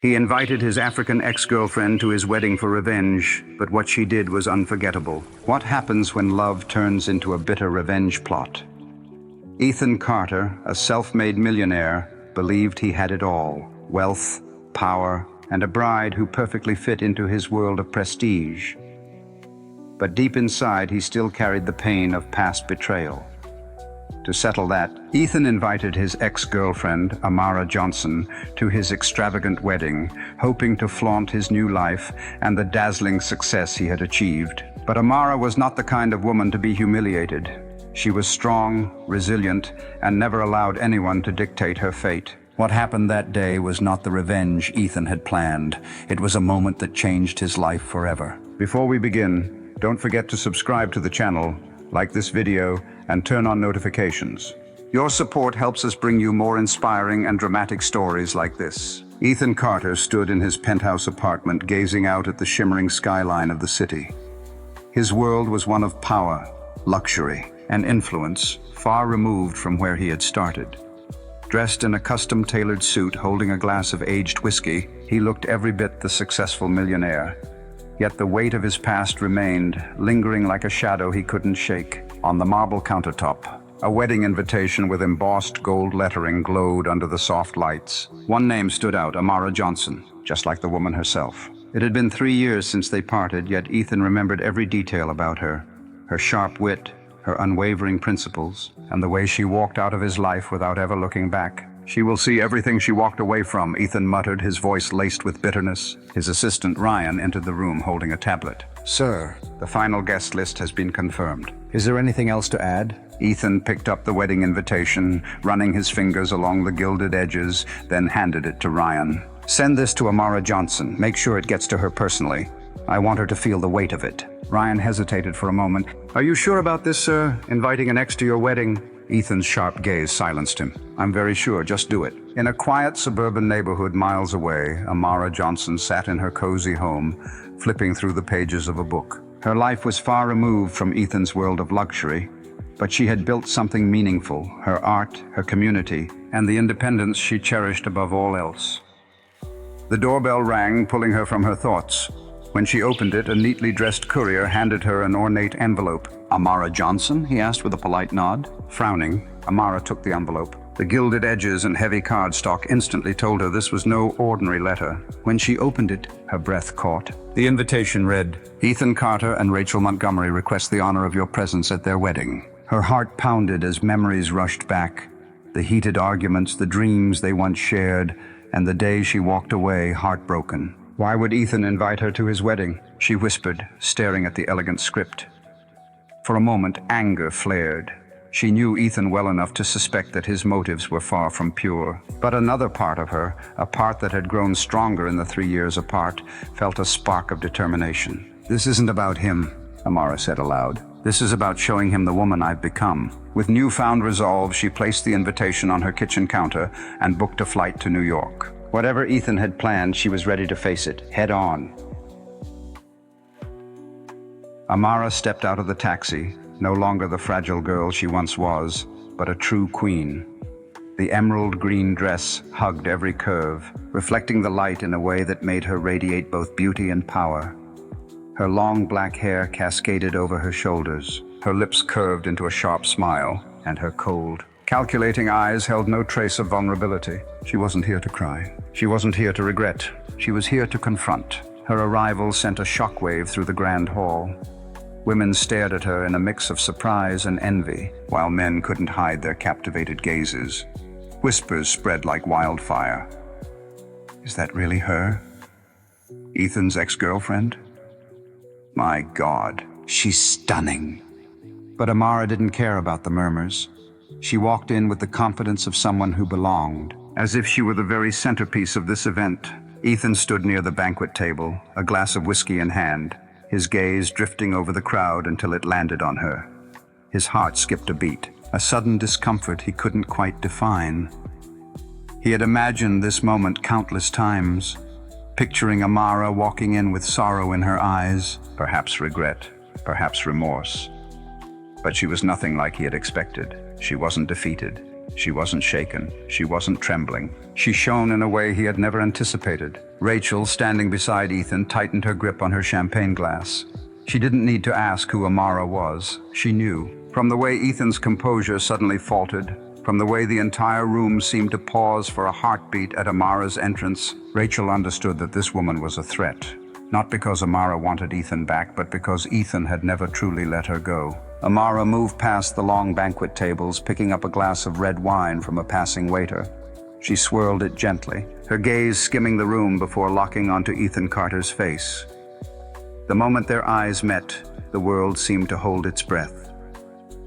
He invited his African ex-girlfriend to his wedding for revenge, but what she did was unforgettable. What happens when love turns into a bitter revenge plot? Ethan Carter, a self-made millionaire, believed he had it all: wealth, power, and a bride who perfectly fit into his world of prestige. But deep inside, he still carried the pain of past betrayal. To settle that, Ethan invited his ex-girlfriend, Amara Johnson, to his extravagant wedding, hoping to flaunt his new life and the dazzling success he had achieved. But Amara was not the kind of woman to be humiliated. She was strong, resilient, and never allowed anyone to dictate her fate. What happened that day was not the revenge Ethan had planned. It was a moment that changed his life forever. Before we begin, don't forget to subscribe to the channel, like this video, and turn on notifications. Your support helps us bring you more inspiring and dramatic stories like this. Ethan Carter stood in his penthouse apartment, gazing out at the shimmering skyline of the city. His world was one of power, luxury, and influence, far removed from where he had started. Dressed in a custom-tailored suit, holding a glass of aged whiskey, he looked every bit the successful millionaire. Yet the weight of his past remained, lingering like a shadow he couldn't shake. On the marble countertop, a wedding invitation with embossed gold lettering glowed under the soft lights. One name stood out: Amara Johnson, just like the woman herself. It had been 3 years since they parted, yet Ethan remembered every detail about her. Her sharp wit, her unwavering principles, and the way she walked out of his life without ever looking back. "She will see everything she walked away from," Ethan muttered, his voice laced with bitterness. His assistant, Ryan, entered the room holding a tablet. "Sir, the final guest list has been confirmed. Is there anything else to add?" Ethan picked up the wedding invitation, running his fingers along the gilded edges, then handed it to Ryan. "Send this to Amara Johnson. Make sure it gets to her personally. I want her to feel the weight of it." Ryan hesitated for a moment. "Are you sure about this, sir? Inviting an ex to your wedding?" Ethan's sharp gaze silenced him. "I'm very sure. Just do it." In a quiet suburban neighborhood miles away, Amara Johnson sat in her cozy home, flipping through the pages of a book. Her life was far removed from Ethan's world of luxury, but she had built something meaningful: her art, her community, and the independence she cherished above all else. The doorbell rang, pulling her from her thoughts. When she opened it, a neatly dressed courier handed her an ornate envelope. "Amara Johnson?" he asked with a polite nod. Frowning, Amara took the envelope. The gilded edges and heavy cardstock instantly told her this was no ordinary letter. When she opened it, her breath caught. The invitation read, "Ethan Carter and Rachel Montgomery request the honor of your presence at their wedding." Her heart pounded as memories rushed back. The heated arguments, the dreams they once shared, and the day she walked away heartbroken. Why would Ethan invite her to his wedding? She whispered, staring at the elegant script. For a moment, anger flared. She knew Ethan well enough to suspect that his motives were far from pure. But another part of her, a part that had grown stronger in the 3 years apart, felt a spark of determination. "This isn't about him," Amara said aloud. "This is about showing him the woman I've become." With newfound resolve, she placed the invitation on her kitchen counter and booked a flight to New York. Whatever Ethan had planned, she was ready to face it, head on. Amara stepped out of the taxi, no longer the fragile girl she once was, but a true queen. The emerald green dress hugged every curve, reflecting the light in a way that made her radiate both beauty and power. Her long black hair cascaded over her shoulders, her lips curved into a sharp smile, and her cold, calculating eyes held no trace of vulnerability. She wasn't here to cry. She wasn't here to regret. She was here to confront. Her arrival sent a shockwave through the grand hall. Women stared at her in a mix of surprise and envy, while men couldn't hide their captivated gazes. Whispers spread like wildfire. Is that really her? Ethan's ex-girlfriend? My God, she's stunning. But Amara didn't care about the murmurs. She walked in with the confidence of someone who belonged, as if she were the very centerpiece of this event. Ethan stood near the banquet table, a glass of whiskey in hand, his gaze drifting over the crowd until it landed on her. His heart skipped a beat, a sudden discomfort he couldn't quite define. He had imagined this moment countless times, picturing Amara walking in with sorrow in her eyes, perhaps regret, perhaps remorse. But she was nothing like he had expected. She wasn't defeated. She wasn't shaken. She wasn't trembling. She shone in a way he had never anticipated. Rachel, standing beside Ethan, tightened her grip on her champagne glass. She didn't need to ask who Amara was. She knew. From the way Ethan's composure suddenly faltered, from the way the entire room seemed to pause for a heartbeat at Amara's entrance, Rachel understood that this woman was a threat. Not because Amara wanted Ethan back, but because Ethan had never truly let her go. Amara moved past the long banquet tables, picking up a glass of red wine from a passing waiter. She swirled it gently, her gaze skimming the room before locking onto Ethan Carter's face. The moment their eyes met, the world seemed to hold its breath.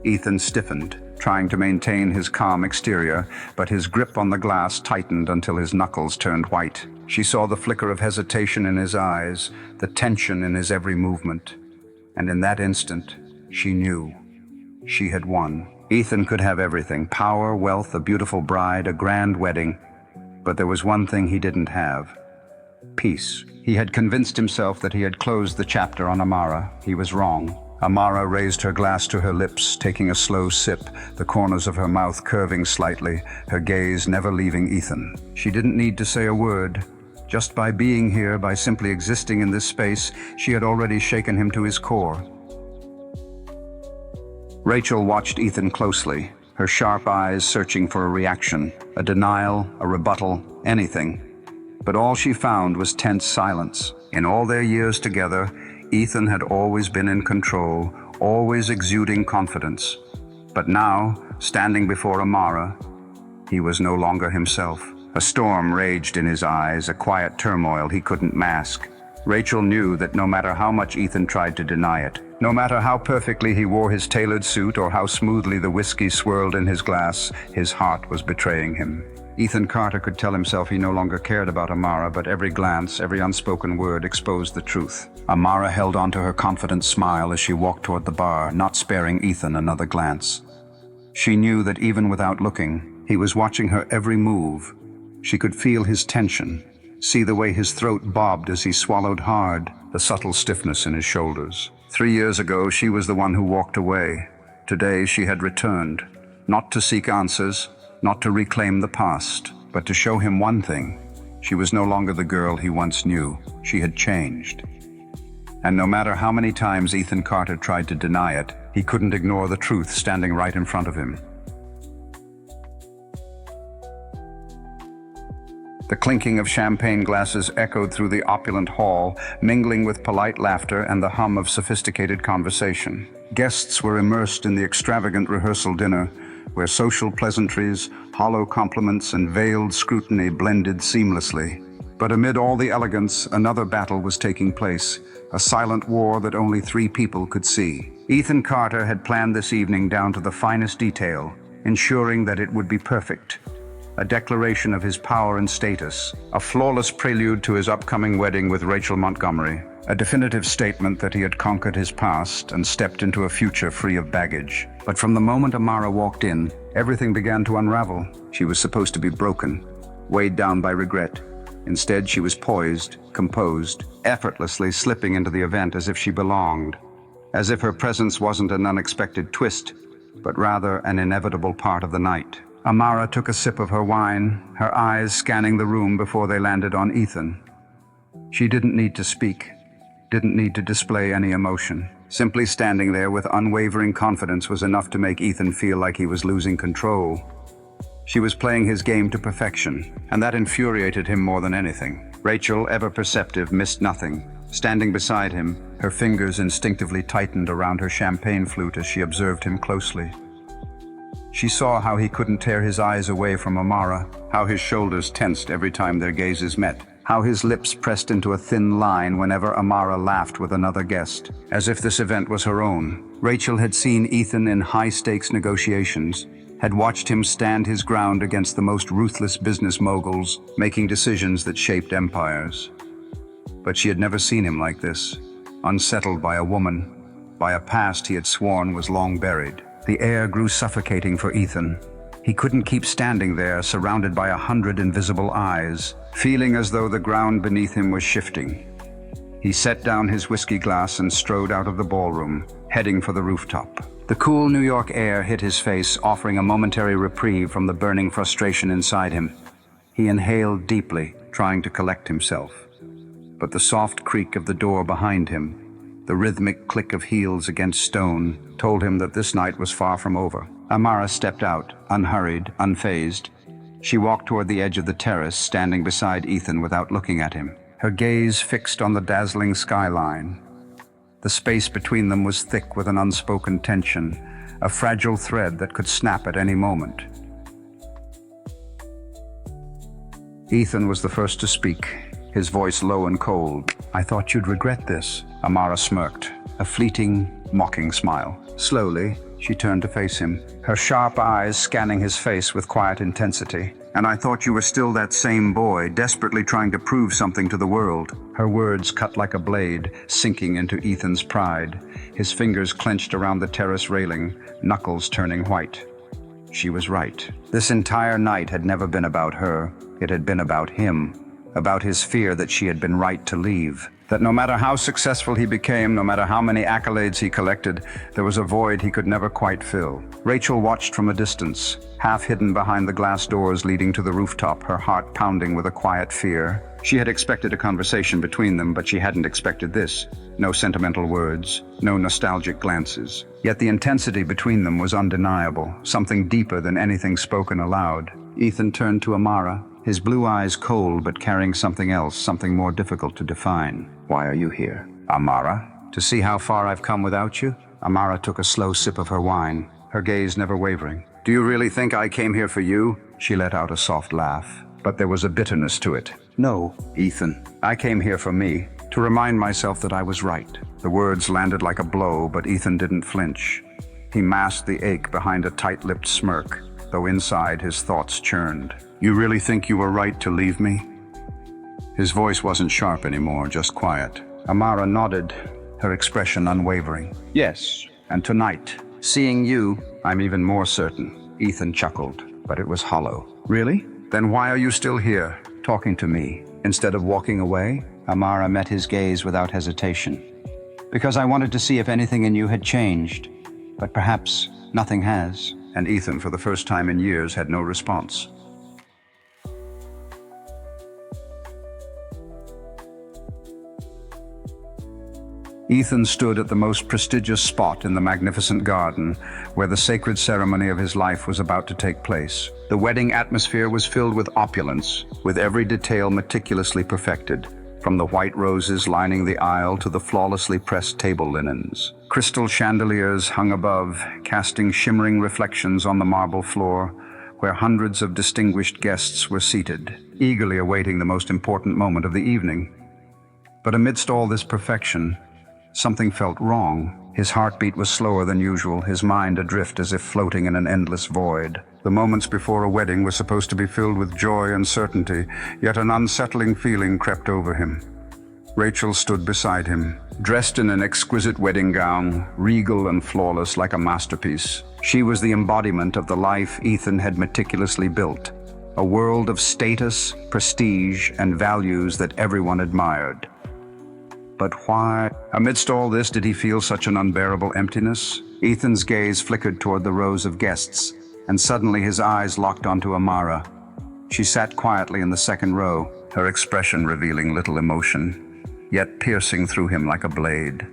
Ethan stiffened, trying to maintain his calm exterior, but his grip on the glass tightened until his knuckles turned white. She saw the flicker of hesitation in his eyes, the tension in his every movement. And in that instant, she knew. She had won. Ethan could have everything: power, wealth, a beautiful bride, a grand wedding. But there was one thing he didn't have: peace. He had convinced himself that he had closed the chapter on Amara. He was wrong. Amara raised her glass to her lips, taking a slow sip, the corners of her mouth curving slightly, her gaze never leaving Ethan. She didn't need to say a word. Just by being here, by simply existing in this space, she had already shaken him to his core. Rachel watched Ethan closely, her sharp eyes searching for a reaction, a denial, a rebuttal, anything. But all she found was tense silence. In all their years together, Ethan had always been in control, always exuding confidence. But now, standing before Amara, he was no longer himself. A storm raged in his eyes, a quiet turmoil he couldn't mask. Rachel knew that no matter how much Ethan tried to deny it, no matter how perfectly he wore his tailored suit or how smoothly the whiskey swirled in his glass, his heart was betraying him. Ethan Carter could tell himself he no longer cared about Amara, but every glance, every unspoken word exposed the truth. Amara held onto her confident smile as she walked toward the bar, not sparing Ethan another glance. She knew that even without looking, he was watching her every move. She could feel his tension, see the way his throat bobbed as he swallowed hard, the subtle stiffness in his shoulders. 3 years ago, she was the one who walked away. Today, she had returned, not to seek answers, not to reclaim the past, but to show him one thing. She was no longer the girl he once knew. She had changed. And no matter how many times Ethan Carter tried to deny it, he couldn't ignore the truth standing right in front of him. The clinking of champagne glasses echoed through the opulent hall, mingling with polite laughter and the hum of sophisticated conversation. Guests were immersed in the extravagant rehearsal dinner, where social pleasantries, hollow compliments, and veiled scrutiny blended seamlessly. But amid all the elegance, another battle was taking place, a silent war that only 3 people could see. Ethan Carter had planned this evening down to the finest detail, ensuring that it would be perfect. A declaration of his power and status, a flawless prelude to his upcoming wedding with Rachel Montgomery, a definitive statement that he had conquered his past and stepped into a future free of baggage. But from the moment Amara walked in, everything began to unravel. She was supposed to be broken, weighed down by regret. Instead, she was poised, composed, effortlessly slipping into the event as if she belonged, as if her presence wasn't an unexpected twist, but rather an inevitable part of the night. Amara took a sip of her wine, her eyes scanning the room before they landed on Ethan. She didn't need to speak, didn't need to display any emotion. Simply standing there with unwavering confidence was enough to make Ethan feel like he was losing control. She was playing his game to perfection, and that infuriated him more than anything. Rachel, ever perceptive, missed nothing. Standing beside him, her fingers instinctively tightened around her champagne flute as she observed him closely. She saw how he couldn't tear his eyes away from Amara, how his shoulders tensed every time their gazes met, how his lips pressed into a thin line whenever Amara laughed with another guest, as if this event was her own. Rachel had seen Ethan in high-stakes negotiations, had watched him stand his ground against the most ruthless business moguls, making decisions that shaped empires. But she had never seen him like this, unsettled by a woman, by a past he had sworn was long buried. The air grew suffocating for Ethan. He couldn't keep standing there, surrounded by 100 invisible eyes, feeling as though the ground beneath him was shifting. He set down his whiskey glass and strode out of the ballroom, heading for the rooftop. The cool New York air hit his face, offering a momentary reprieve from the burning frustration inside him. He inhaled deeply, trying to collect himself. But the soft creak of the door behind him, the rhythmic click of heels against stone, told him that this night was far from over. Amara stepped out, unhurried, unfazed. She walked toward the edge of the terrace, standing beside Ethan without looking at him, her gaze fixed on the dazzling skyline. The space between them was thick with an unspoken tension, a fragile thread that could snap at any moment. Ethan was the first to speak, his voice low and cold. "I thought you'd regret this." Amara smirked, a fleeting, mocking smile. Slowly, she turned to face him, her sharp eyes scanning his face with quiet intensity. "And I thought you were still that same boy, desperately trying to prove something to the world." Her words cut like a blade, sinking into Ethan's pride, his fingers clenched around the terrace railing, knuckles turning white. She was right. This entire night had never been about her. It had been about him, about his fear that she had been right to leave. That no matter how successful he became, no matter how many accolades he collected, there was a void he could never quite fill. Rachel watched from a distance, half hidden behind the glass doors leading to the rooftop, her heart pounding with a quiet fear. She had expected a conversation between them, but she hadn't expected this. No sentimental words, no nostalgic glances. Yet the intensity between them was undeniable, something deeper than anything spoken aloud. Ethan turned to Amara, his blue eyes cold but carrying something else, something more difficult to define. "Why are you here?" "Amara, to see how far I've come without you." Amara took a slow sip of her wine, her gaze never wavering. "Do you really think I came here for you?" She let out a soft laugh, but there was a bitterness to it. "No, Ethan, I came here for me, to remind myself that I was right." The words landed like a blow, but Ethan didn't flinch. He masked the ache behind a tight-lipped smirk, though inside his thoughts churned. "You really think you were right to leave me?" His voice wasn't sharp anymore, just quiet. Amara nodded, her expression unwavering. "Yes, and tonight, seeing you, I'm even more certain." Ethan chuckled, but it was hollow. "Really? Then why are you still here, talking to me, instead of walking away?" Amara met his gaze without hesitation. "Because I wanted to see if anything in you had changed, but perhaps nothing has." And Ethan, for the first time in years, had no response. Ethan stood at the most prestigious spot in the magnificent garden, where the sacred ceremony of his life was about to take place. The wedding atmosphere was filled with opulence, with every detail meticulously perfected, from the white roses lining the aisle to the flawlessly pressed table linens. Crystal chandeliers hung above, casting shimmering reflections on the marble floor, where hundreds of distinguished guests were seated, eagerly awaiting the most important moment of the evening. But amidst all this perfection, something felt wrong. His heartbeat was slower than usual, his mind adrift as if floating in an endless void. The moments before a wedding were supposed to be filled with joy and certainty, yet an unsettling feeling crept over him. Rachel stood beside him, dressed in an exquisite wedding gown, regal and flawless like a masterpiece. She was the embodiment of the life Ethan had meticulously built, a world of status, prestige, and values that everyone admired. But why, amidst all this, did he feel such an unbearable emptiness? Ethan's gaze flickered toward the rows of guests, and suddenly his eyes locked onto Amara. She sat quietly in the second row, her expression revealing little emotion, yet piercing through him like a blade.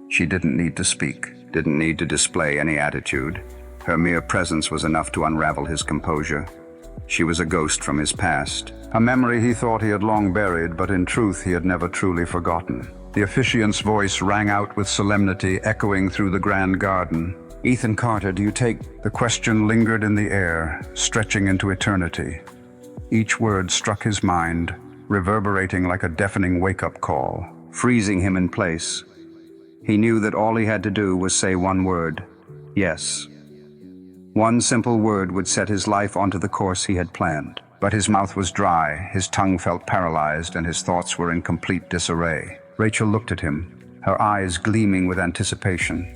She didn't need to speak, didn't need to display any attitude. Her mere presence was enough to unravel his composure. She was a ghost from his past, a memory he thought he had long buried, but in truth he had never truly forgotten. The officiant's voice rang out with solemnity, echoing through the grand garden. "Ethan Carter, do you take?" The question lingered in the air, stretching into eternity. Each word struck his mind, reverberating like a deafening wake-up call, freezing him in place. He knew that all he had to do was say one word: yes. One simple word would set his life onto the course he had planned. But his mouth was dry, his tongue felt paralyzed, and his thoughts were in complete disarray. Rachel looked at him, her eyes gleaming with anticipation.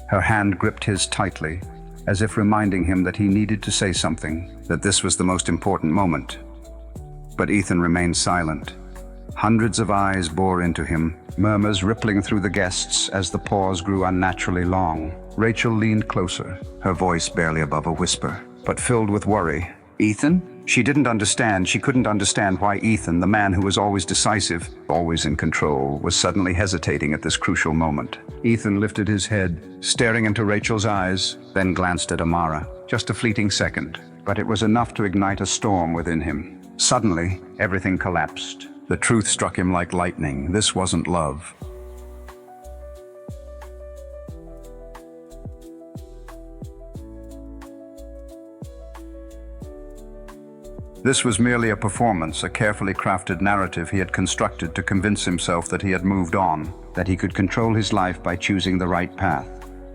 Her hand gripped his tightly, as if reminding him that he needed to say something, that this was the most important moment. But Ethan remained silent. Hundreds of eyes bore into him, murmurs rippling through the guests as the pause grew unnaturally long. Rachel leaned closer, her voice barely above a whisper, but filled with worry. "Ethan?" She didn't understand, she couldn't understand why Ethan, the man who was always decisive, always in control, was suddenly hesitating at this crucial moment. Ethan lifted his head, staring into Rachel's eyes, then glanced at Amara. Just a fleeting second, but it was enough to ignite a storm within him. Suddenly, everything collapsed. The truth struck him like lightning. This wasn't love. This was merely a performance, a carefully crafted narrative he had constructed to convince himself that he had moved on, that he could control his life by choosing the right path.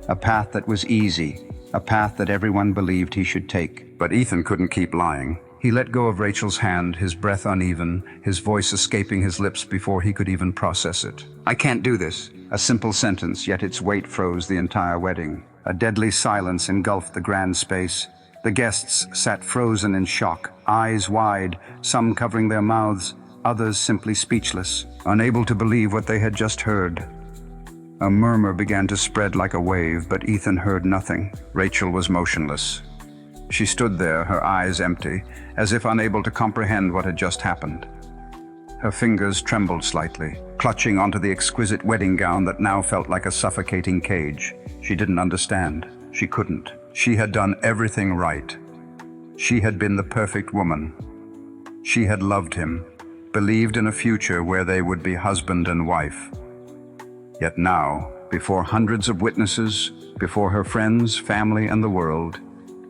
A path that was easy, a path that everyone believed he should take. But Ethan couldn't keep lying. He let go of Rachel's hand, his breath uneven, his voice escaping his lips before he could even process it. "I can't do this." A simple sentence, yet its weight froze the entire wedding. A deadly silence engulfed the grand space. The guests sat frozen in shock, eyes wide, some covering their mouths, others simply speechless, unable to believe what they had just heard. A murmur began to spread like a wave, but Ethan heard nothing. Rachel was motionless. She stood there, her eyes empty, as if unable to comprehend what had just happened. Her fingers trembled slightly, clutching onto the exquisite wedding gown that now felt like a suffocating cage. She didn't understand. She couldn't. She had done everything right. She had been the perfect woman. She had loved him, believed in a future where they would be husband and wife. Yet now, before hundreds of witnesses, before her friends, family, and the world,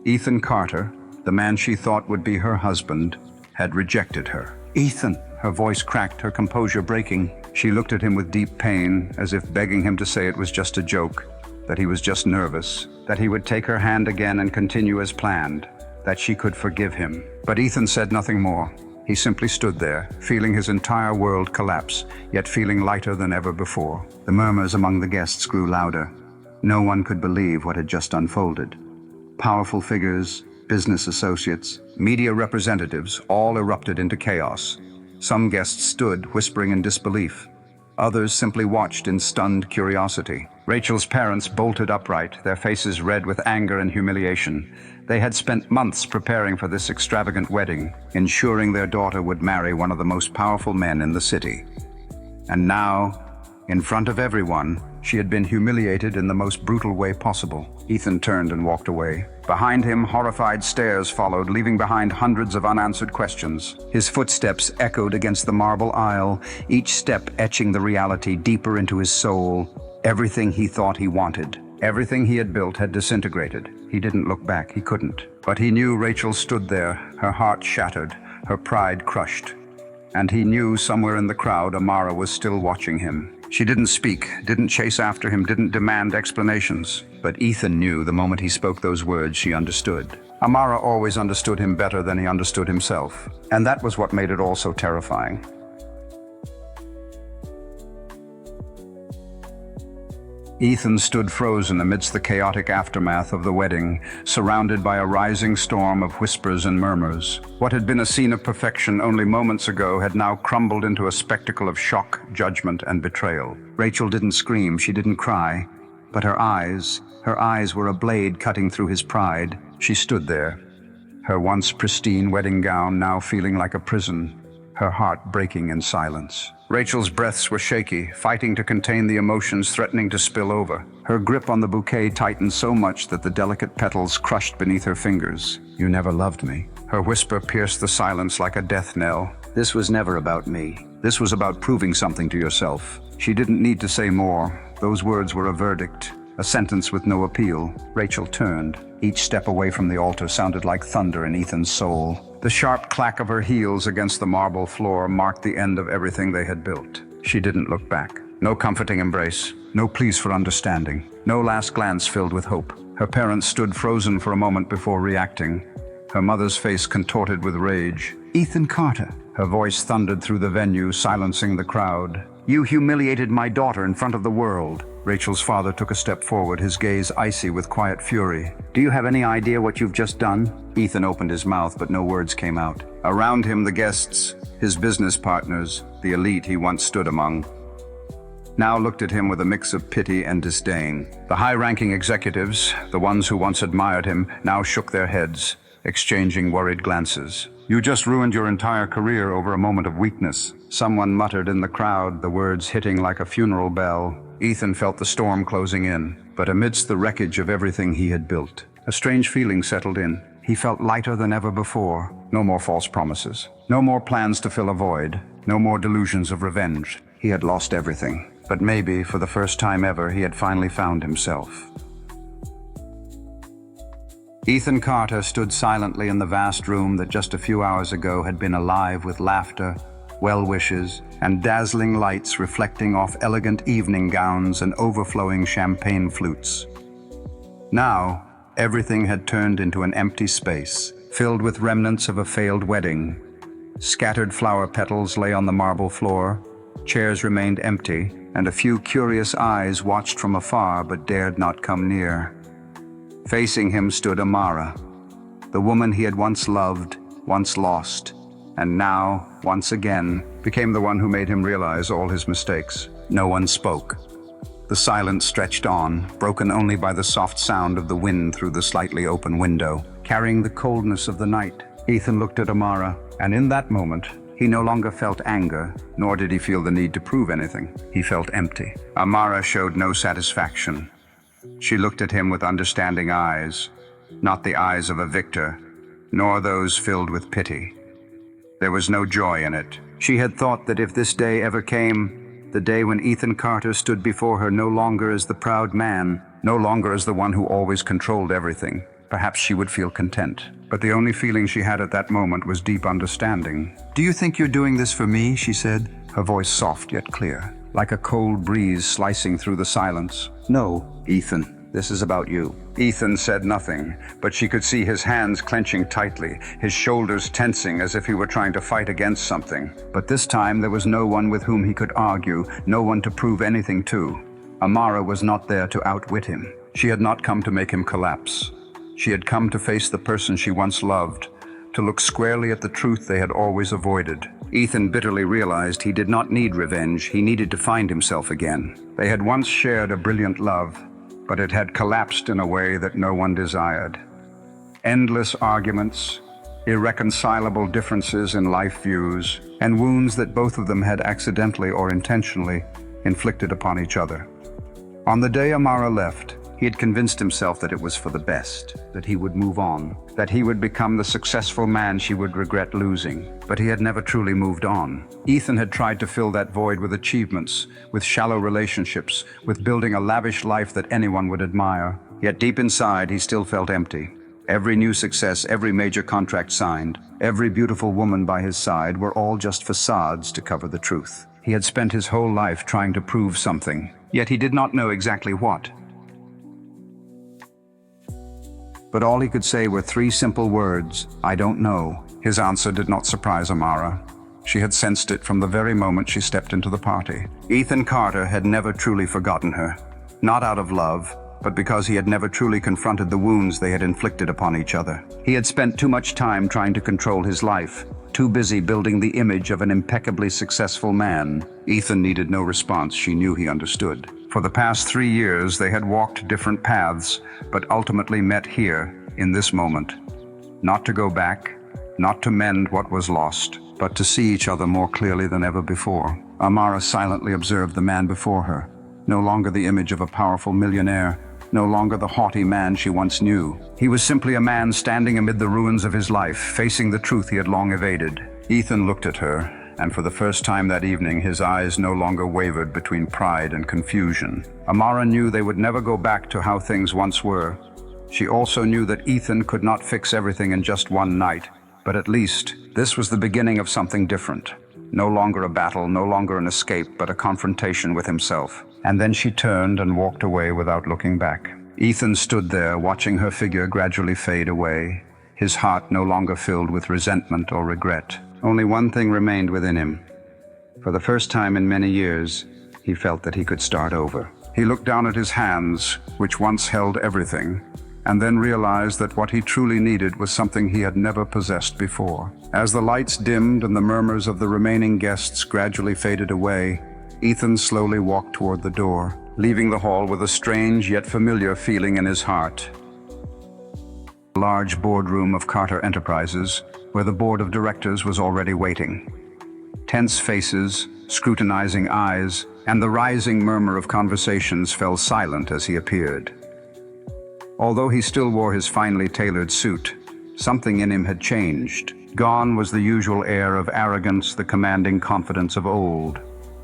Ethan Carter, the man she thought would be her husband, had rejected her. "Ethan!" Her voice cracked, her composure breaking. She looked at him with deep pain, as if begging him to say it was just a joke, that he was just nervous, that he would take her hand again and continue as planned, that she could forgive him. But Ethan said nothing more. He simply stood there, feeling his entire world collapse, yet feeling lighter than ever before. The murmurs among the guests grew louder. No one could believe what had just unfolded. Powerful figures, business associates, media representatives all erupted into chaos. Some guests stood, whispering in disbelief. Others simply watched in stunned curiosity. Rachel's parents bolted upright, their faces red with anger and humiliation. They had spent months preparing for this extravagant wedding, ensuring their daughter would marry one of the most powerful men in the city. And now, in front of everyone, she had been humiliated in the most brutal way possible. Ethan turned and walked away. Behind him, horrified stares followed, leaving behind hundreds of unanswered questions. His footsteps echoed against the marble aisle, each step etching the reality deeper into his soul. Everything he thought he wanted, everything he had built had disintegrated. He didn't look back, he couldn't. But he knew Rachel stood there, her heart shattered, her pride crushed. And he knew somewhere in the crowd Amara was still watching him. She didn't speak, didn't chase after him, didn't demand explanations. But Ethan knew the moment he spoke those words, she understood. Amara always understood him better than he understood himself. And that was what made it all so terrifying. Ethan stood frozen amidst the chaotic aftermath of the wedding, surrounded by a rising storm of whispers and murmurs. What had been a scene of perfection only moments ago had now crumbled into a spectacle of shock, judgment, and betrayal. Rachel didn't scream, she didn't cry, but her eyes were a blade cutting through his pride. She stood there, her once pristine wedding gown now feeling like a prison, her heart breaking in silence. Rachel's breaths were shaky, fighting to contain the emotions threatening to spill over. Her grip on the bouquet tightened so much that the delicate petals crushed beneath her fingers. "You never loved me." Her whisper pierced the silence like a death knell. "This was never about me. This was about proving something to yourself." She didn't need to say more. Those words were a verdict, a sentence with no appeal. Rachel turned. Each step away from the altar sounded like thunder in Ethan's soul. The sharp clack of her heels against the marble floor marked the end of everything they had built. She didn't look back. No comforting embrace, no pleas for understanding, no last glance filled with hope. Her parents stood frozen for a moment before reacting, her mother's face contorted with rage. "Ethan Carter!" Her voice thundered through the venue, silencing the crowd. "You humiliated my daughter in front of the world." Rachel's father took a step forward, his gaze icy with quiet fury. "Do you have any idea what you've just done?" Ethan opened his mouth, but no words came out. Around him, the guests, his business partners, the elite he once stood among, now looked at him with a mix of pity and disdain. The high-ranking executives, the ones who once admired him, now shook their heads, exchanging worried glances. "You just ruined your entire career over a moment of weakness." Someone muttered in the crowd, the words hitting like a funeral bell. Ethan felt the storm closing in, but amidst the wreckage of everything he had built, a strange feeling settled in. He felt lighter than ever before. No more false promises. No more plans to fill a void. No more delusions of revenge. He had lost everything. But maybe, for the first time ever, he had finally found himself. Ethan Carter stood silently in the vast room that just a few hours ago had been alive with laughter, well wishes, and dazzling lights reflecting off elegant evening gowns and overflowing champagne flutes. Now, everything had turned into an empty space, filled with remnants of a failed wedding. Scattered flower petals lay on the marble floor, chairs remained empty, and a few curious eyes watched from afar but dared not come near. Facing him stood Amara, the woman he had once loved, once lost, and now, once again, became the one who made him realize all his mistakes. No one spoke. The silence stretched on, broken only by the soft sound of the wind through the slightly open window, carrying the coldness of the night. Ethan looked at Amara, and in that moment, he no longer felt anger, nor did he feel the need to prove anything. He felt empty. Amara showed no satisfaction. She looked at him with understanding eyes, not the eyes of a victor, nor those filled with pity. There was no joy in it. She had thought that if this day ever came, the day when Ethan Carter stood before her no longer as the proud man, no longer as the one who always controlled everything, perhaps she would feel content. But the only feeling she had at that moment was deep understanding. "Do you think you're doing this for me?" she said, her voice soft yet clear, like a cold breeze slicing through the silence. "No, Ethan. This is about you." Ethan said nothing, but she could see his hands clenching tightly, his shoulders tensing as if he were trying to fight against something. But this time there was no one with whom he could argue, no one to prove anything to. Amara was not there to outwit him. She had not come to make him collapse. She had come to face the person she once loved, to look squarely at the truth they had always avoided. Ethan bitterly realized he did not need revenge, he needed to find himself again. They had once shared a brilliant love, but it had collapsed in a way that no one desired. Endless arguments, irreconcilable differences in life views, and wounds that both of them had accidentally or intentionally inflicted upon each other. On the day Amara left, he had convinced himself that it was for the best, that he would move on, that he would become the successful man she would regret losing. But he had never truly moved on. Ethan had tried to fill that void with achievements, with shallow relationships, with building a lavish life that anyone would admire. Yet deep inside, he still felt empty. Every new success, every major contract signed, every beautiful woman by his side were all just facades to cover the truth. He had spent his whole life trying to prove something, yet he did not know exactly what. But all he could say were 3 simple words: "I don't know." His answer did not surprise Amara. She had sensed it from the very moment she stepped into the party. Ethan Carter had never truly forgotten her, not out of love, but because he had never truly confronted the wounds they had inflicted upon each other. He had spent too much time trying to control his life, too busy building the image of an impeccably successful man. Ethan needed no response. She knew he understood. For the past 3 years, they had walked different paths, but ultimately met here, in this moment. Not to go back, not to mend what was lost, but to see each other more clearly than ever before. Amara silently observed the man before her, no longer the image of a powerful millionaire, no longer the haughty man she once knew. He was simply a man standing amid the ruins of his life, facing the truth he had long evaded. Ethan looked at her, and for the first time that evening, his eyes no longer wavered between pride and confusion. Amara knew they would never go back to how things once were. She also knew that Ethan could not fix everything in just one night, but at least this was the beginning of something different. No longer a battle, no longer an escape, but a confrontation with himself. And then she turned and walked away without looking back. Ethan stood there, watching her figure gradually fade away, his heart no longer filled with resentment or regret. Only one thing remained within him. For the first time in many years, he felt that he could start over. He looked down at his hands, which once held everything, and then realized that what he truly needed was something he had never possessed before. As the lights dimmed and the murmurs of the remaining guests gradually faded away, Ethan slowly walked toward the door, leaving the hall with a strange yet familiar feeling in his heart. The large boardroom of Carter Enterprises, where the board of directors was already waiting. Tense faces, scrutinizing eyes, and the rising murmur of conversations fell silent as he appeared. Although he still wore his finely tailored suit, something in him had changed. Gone was the usual air of arrogance, the commanding confidence of old.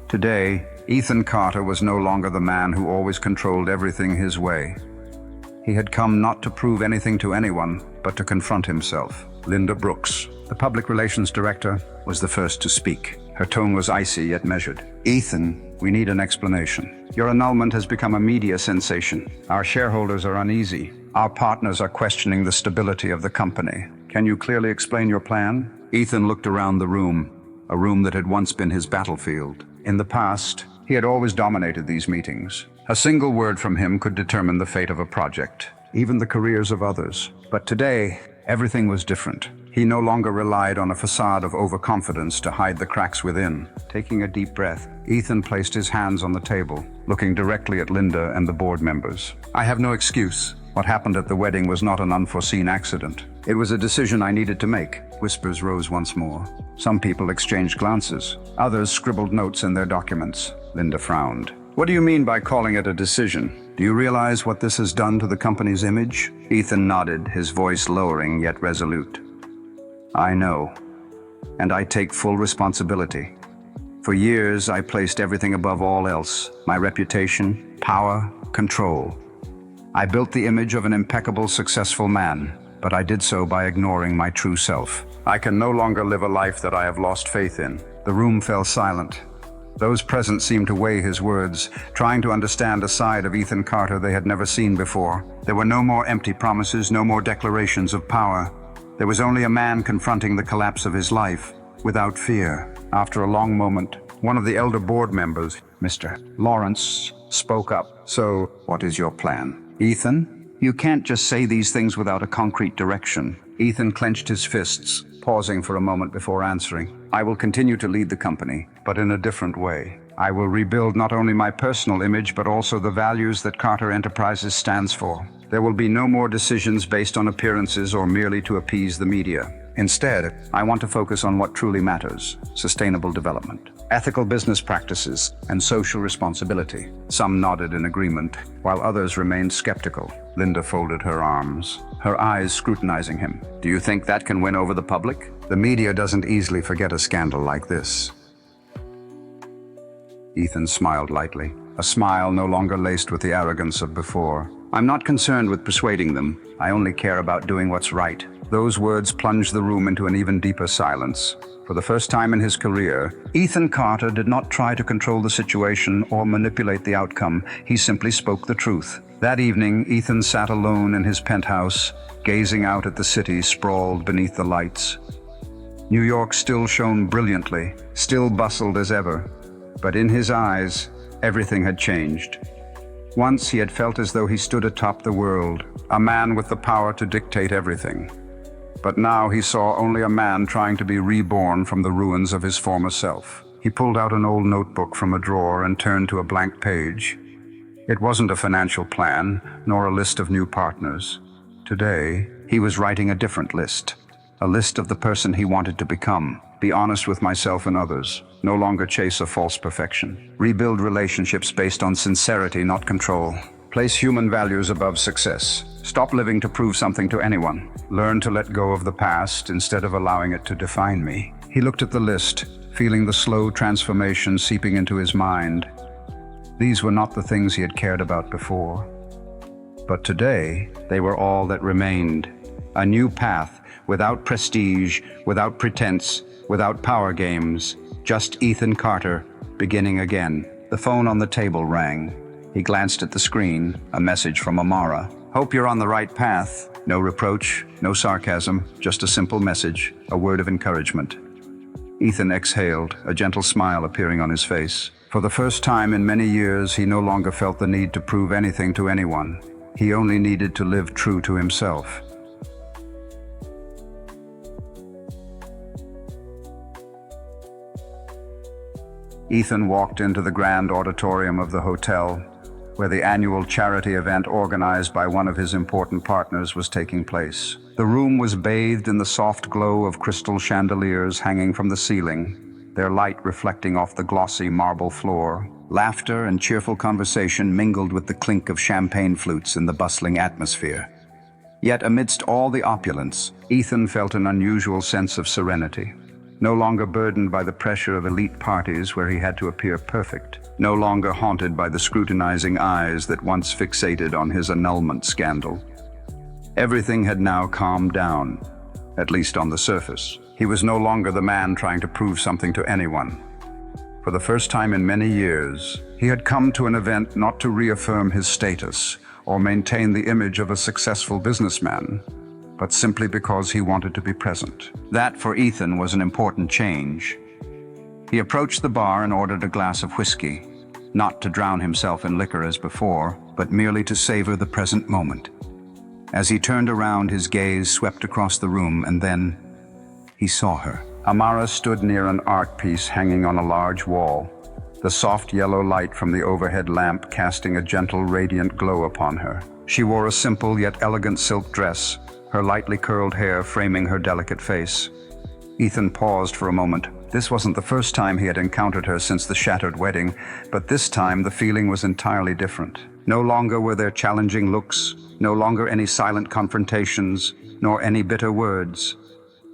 Today, Ethan Carter was no longer the man who always controlled everything his way. He had come not to prove anything to anyone, but to confront himself. Linda Brooks, the public relations director, was the first to speak. Her tone was icy yet measured. "Ethan, we need an explanation. Your annulment has become a media sensation. Our shareholders are uneasy. Our partners are questioning the stability of the company. Can you clearly explain your plan?" Ethan looked around the room, a room that had once been his battlefield. In the past, he had always dominated these meetings. A single word from him could determine the fate of a project, even the careers of others. But today, everything was different. He no longer relied on a facade of overconfidence to hide the cracks within. Taking a deep breath, Ethan placed his hands on the table, looking directly at Linda and the board members. "I have no excuse. What happened at the wedding was not an unforeseen accident. It was a decision I needed to make." Whispers rose once more. Some people exchanged glances. Others scribbled notes in their documents. Linda frowned. "What do you mean by calling it a decision? Do you realize what this has done to the company's image?" Ethan nodded, his voice lowering yet resolute. "I know, and I take full responsibility. For years, I placed everything above all else: my reputation, power, control. I built the image of an impeccable, successful man, but I did so by ignoring my true self. I can no longer live a life that I have lost faith in." The room fell silent. Those present seemed to weigh his words, trying to understand a side of Ethan Carter they had never seen before. There were no more empty promises, no more declarations of power. There was only a man confronting the collapse of his life, without fear. After a long moment, one of the elder board members, Mr. Lawrence, spoke up. "So, what is your plan?" "Ethan, you can't just say these things without a concrete direction." Ethan clenched his fists, pausing for a moment before answering. "I will continue to lead the company, but in a different way. I will rebuild not only my personal image, but also the values that Carter Enterprises stands for. There will be no more decisions based on appearances or merely to appease the media. Instead, I want to focus on what truly matters: sustainable development, ethical business practices, and social responsibility." Some nodded in agreement, while others remained skeptical. Linda folded her arms, her eyes scrutinizing him. "Do you think that can win over the public?" "The media doesn't easily forget a scandal like this." Ethan smiled lightly, a smile no longer laced with the arrogance of before. "I'm not concerned with persuading them. I only care about doing what's right." Those words plunged the room into an even deeper silence. For the first time in his career, Ethan Carter did not try to control the situation or manipulate the outcome. He simply spoke the truth. That evening, Ethan sat alone in his penthouse, gazing out at the city sprawled beneath the lights. New York still shone brilliantly, still bustled as ever. But in his eyes, everything had changed. Once he had felt as though he stood atop the world, a man with the power to dictate everything. But now he saw only a man trying to be reborn from the ruins of his former self. He pulled out an old notebook from a drawer and turned to a blank page. It wasn't a financial plan, nor a list of new partners. Today, he was writing a different list. A list of the person he wanted to become. Be honest with myself and others. No longer chase a false perfection. Rebuild relationships based on sincerity, not control. Place human values above success. Stop living to prove something to anyone. Learn to let go of the past instead of allowing it to define me. He looked at the list, feeling the slow transformation seeping into his mind. These were not the things he had cared about before. But today, they were all that remained. A new path, without prestige, without pretense, without power games. Just Ethan Carter, beginning again. The phone on the table rang. He glanced at the screen, a message from Amara. "Hope you're on the right path." No reproach, no sarcasm, just a simple message, a word of encouragement. Ethan exhaled, a gentle smile appearing on his face. For the first time in many years, he no longer felt the need to prove anything to anyone. He only needed to live true to himself. Ethan walked into the grand auditorium of the hotel. where the annual charity event organized by one of his important partners was taking place. The room was bathed in the soft glow of crystal chandeliers hanging from the ceiling, their light reflecting off the glossy marble floor. Laughter and cheerful conversation mingled with the clink of champagne flutes in the bustling atmosphere. Yet amidst all the opulence, Ethan felt an unusual sense of serenity. No longer burdened by the pressure of elite parties where he had to appear perfect, no longer haunted by the scrutinizing eyes that once fixated on his annulment scandal. Everything had now calmed down, at least on the surface. He was no longer the man trying to prove something to anyone. For the first time in many years, he had come to an event not to reaffirm his status or maintain the image of a successful businessman, but simply because he wanted to be present. That, for Ethan, was an important change. He approached the bar and ordered a glass of whiskey, not to drown himself in liquor as before, but merely to savor the present moment. As he turned around, his gaze swept across the room, and then he saw her. Amara stood near an art piece hanging on a large wall, the soft yellow light from the overhead lamp casting a gentle, radiant glow upon her. She wore a simple yet elegant silk dress, her lightly curled hair framing her delicate face. Ethan paused for a moment. This wasn't the first time he had encountered her since the shattered wedding, but this time the feeling was entirely different. No longer were there challenging looks, no longer any silent confrontations, nor any bitter words.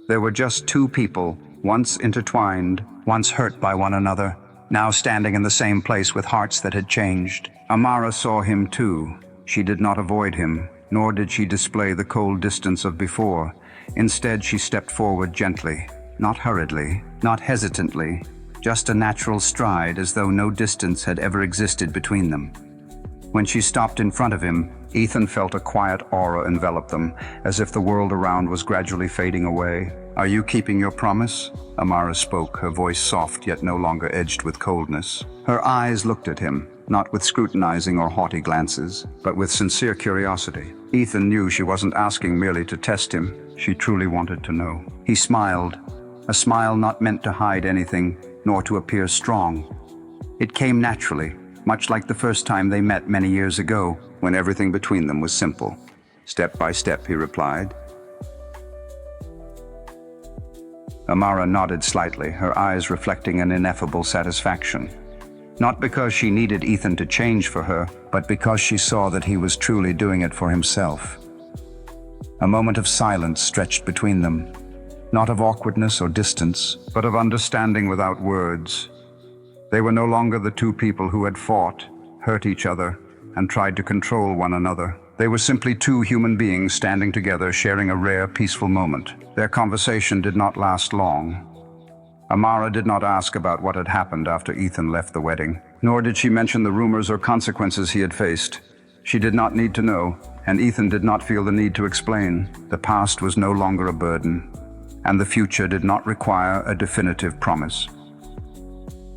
There were just two people, once intertwined, once hurt by one another, now standing in the same place with hearts that had changed. Amara saw him too. She did not avoid him, nor did she display the cold distance of before. Instead, she stepped forward gently, not hurriedly, not hesitantly, just a natural stride as though no distance had ever existed between them. When she stopped in front of him, Ethan felt a quiet aura envelop them, as if the world around was gradually fading away. "Are you keeping your promise?" Amara spoke, her voice soft yet no longer edged with coldness. Her eyes looked at him, not with scrutinizing or haughty glances, but with sincere curiosity. Ethan knew she wasn't asking merely to test him. She truly wanted to know. He smiled, a smile not meant to hide anything, nor to appear strong. It came naturally, much like the first time they met many years ago, when everything between them was simple. "Step by step," he replied. Amara nodded slightly, her eyes reflecting an ineffable satisfaction. Not because she needed Ethan to change for her, but because she saw that he was truly doing it for himself. A moment of silence stretched between them, not of awkwardness or distance, but of understanding without words. They were no longer the two people who had fought, hurt each other, and tried to control one another. They were simply two human beings standing together, sharing a rare, peaceful moment. Their conversation did not last long. Amara did not ask about what had happened after Ethan left the wedding, nor did she mention the rumors or consequences he had faced. She did not need to know, and Ethan did not feel the need to explain. The past was no longer a burden, and the future did not require a definitive promise.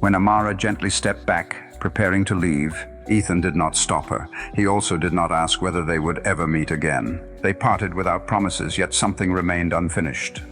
When Amara gently stepped back, preparing to leave, Ethan did not stop her. He also did not ask whether they would ever meet again. They parted without promises, yet something remained unfinished.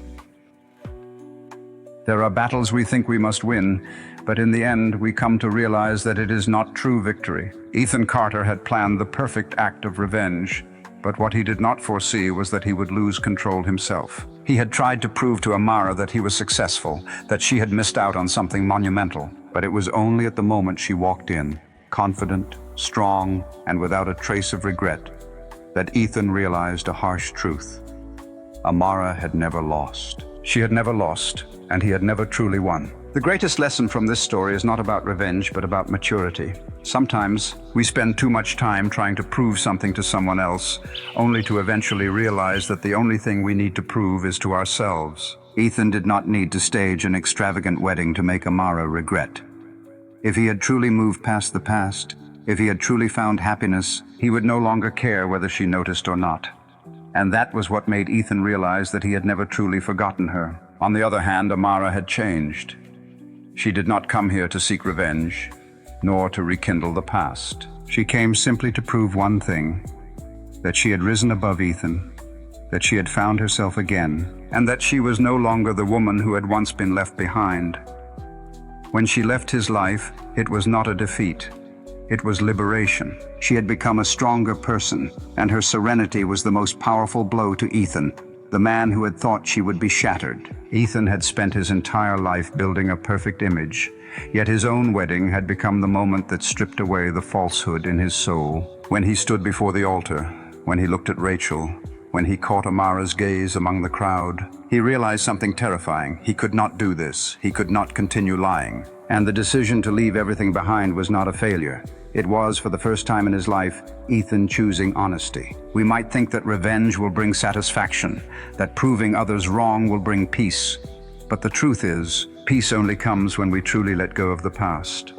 There are battles we think we must win, but in the end we come to realize that it is not true victory. Ethan Carter had planned the perfect act of revenge, but what he did not foresee was that he would lose control himself. He had tried to prove to Amara that he was successful, that she had missed out on something monumental, but it was only at the moment she walked in, confident, strong, and without a trace of regret, that Ethan realized a harsh truth. Amara had never lost. She had never lost, and he had never truly won. The greatest lesson from this story is not about revenge, but about maturity. Sometimes we spend too much time trying to prove something to someone else, only to eventually realize that the only thing we need to prove is to ourselves. Ethan did not need to stage an extravagant wedding to make Amara regret. If he had truly moved past the past, if he had truly found happiness, he would no longer care whether she noticed or not. And that was what made Ethan realize that he had never truly forgotten her. On the other hand, Amara had changed. She did not come here to seek revenge, nor to rekindle the past. She came simply to prove one thing, that she had risen above Ethan, that she had found herself again, and that she was no longer the woman who had once been left behind. When she left his life, it was not a defeat. It was liberation. She had become a stronger person, and her serenity was the most powerful blow to Ethan, the man who had thought she would be shattered. Ethan had spent his entire life building a perfect image, yet his own wedding had become the moment that stripped away the falsehood in his soul. When he stood before the altar, when he looked at Rachel, when he caught Amara's gaze among the crowd, he realized something terrifying. He could not do this. He could not continue lying. And the decision to leave everything behind was not a failure. It was, for the first time in his life, Ethan choosing honesty. We might think that revenge will bring satisfaction, that proving others wrong will bring peace. But the truth is, peace only comes when we truly let go of the past.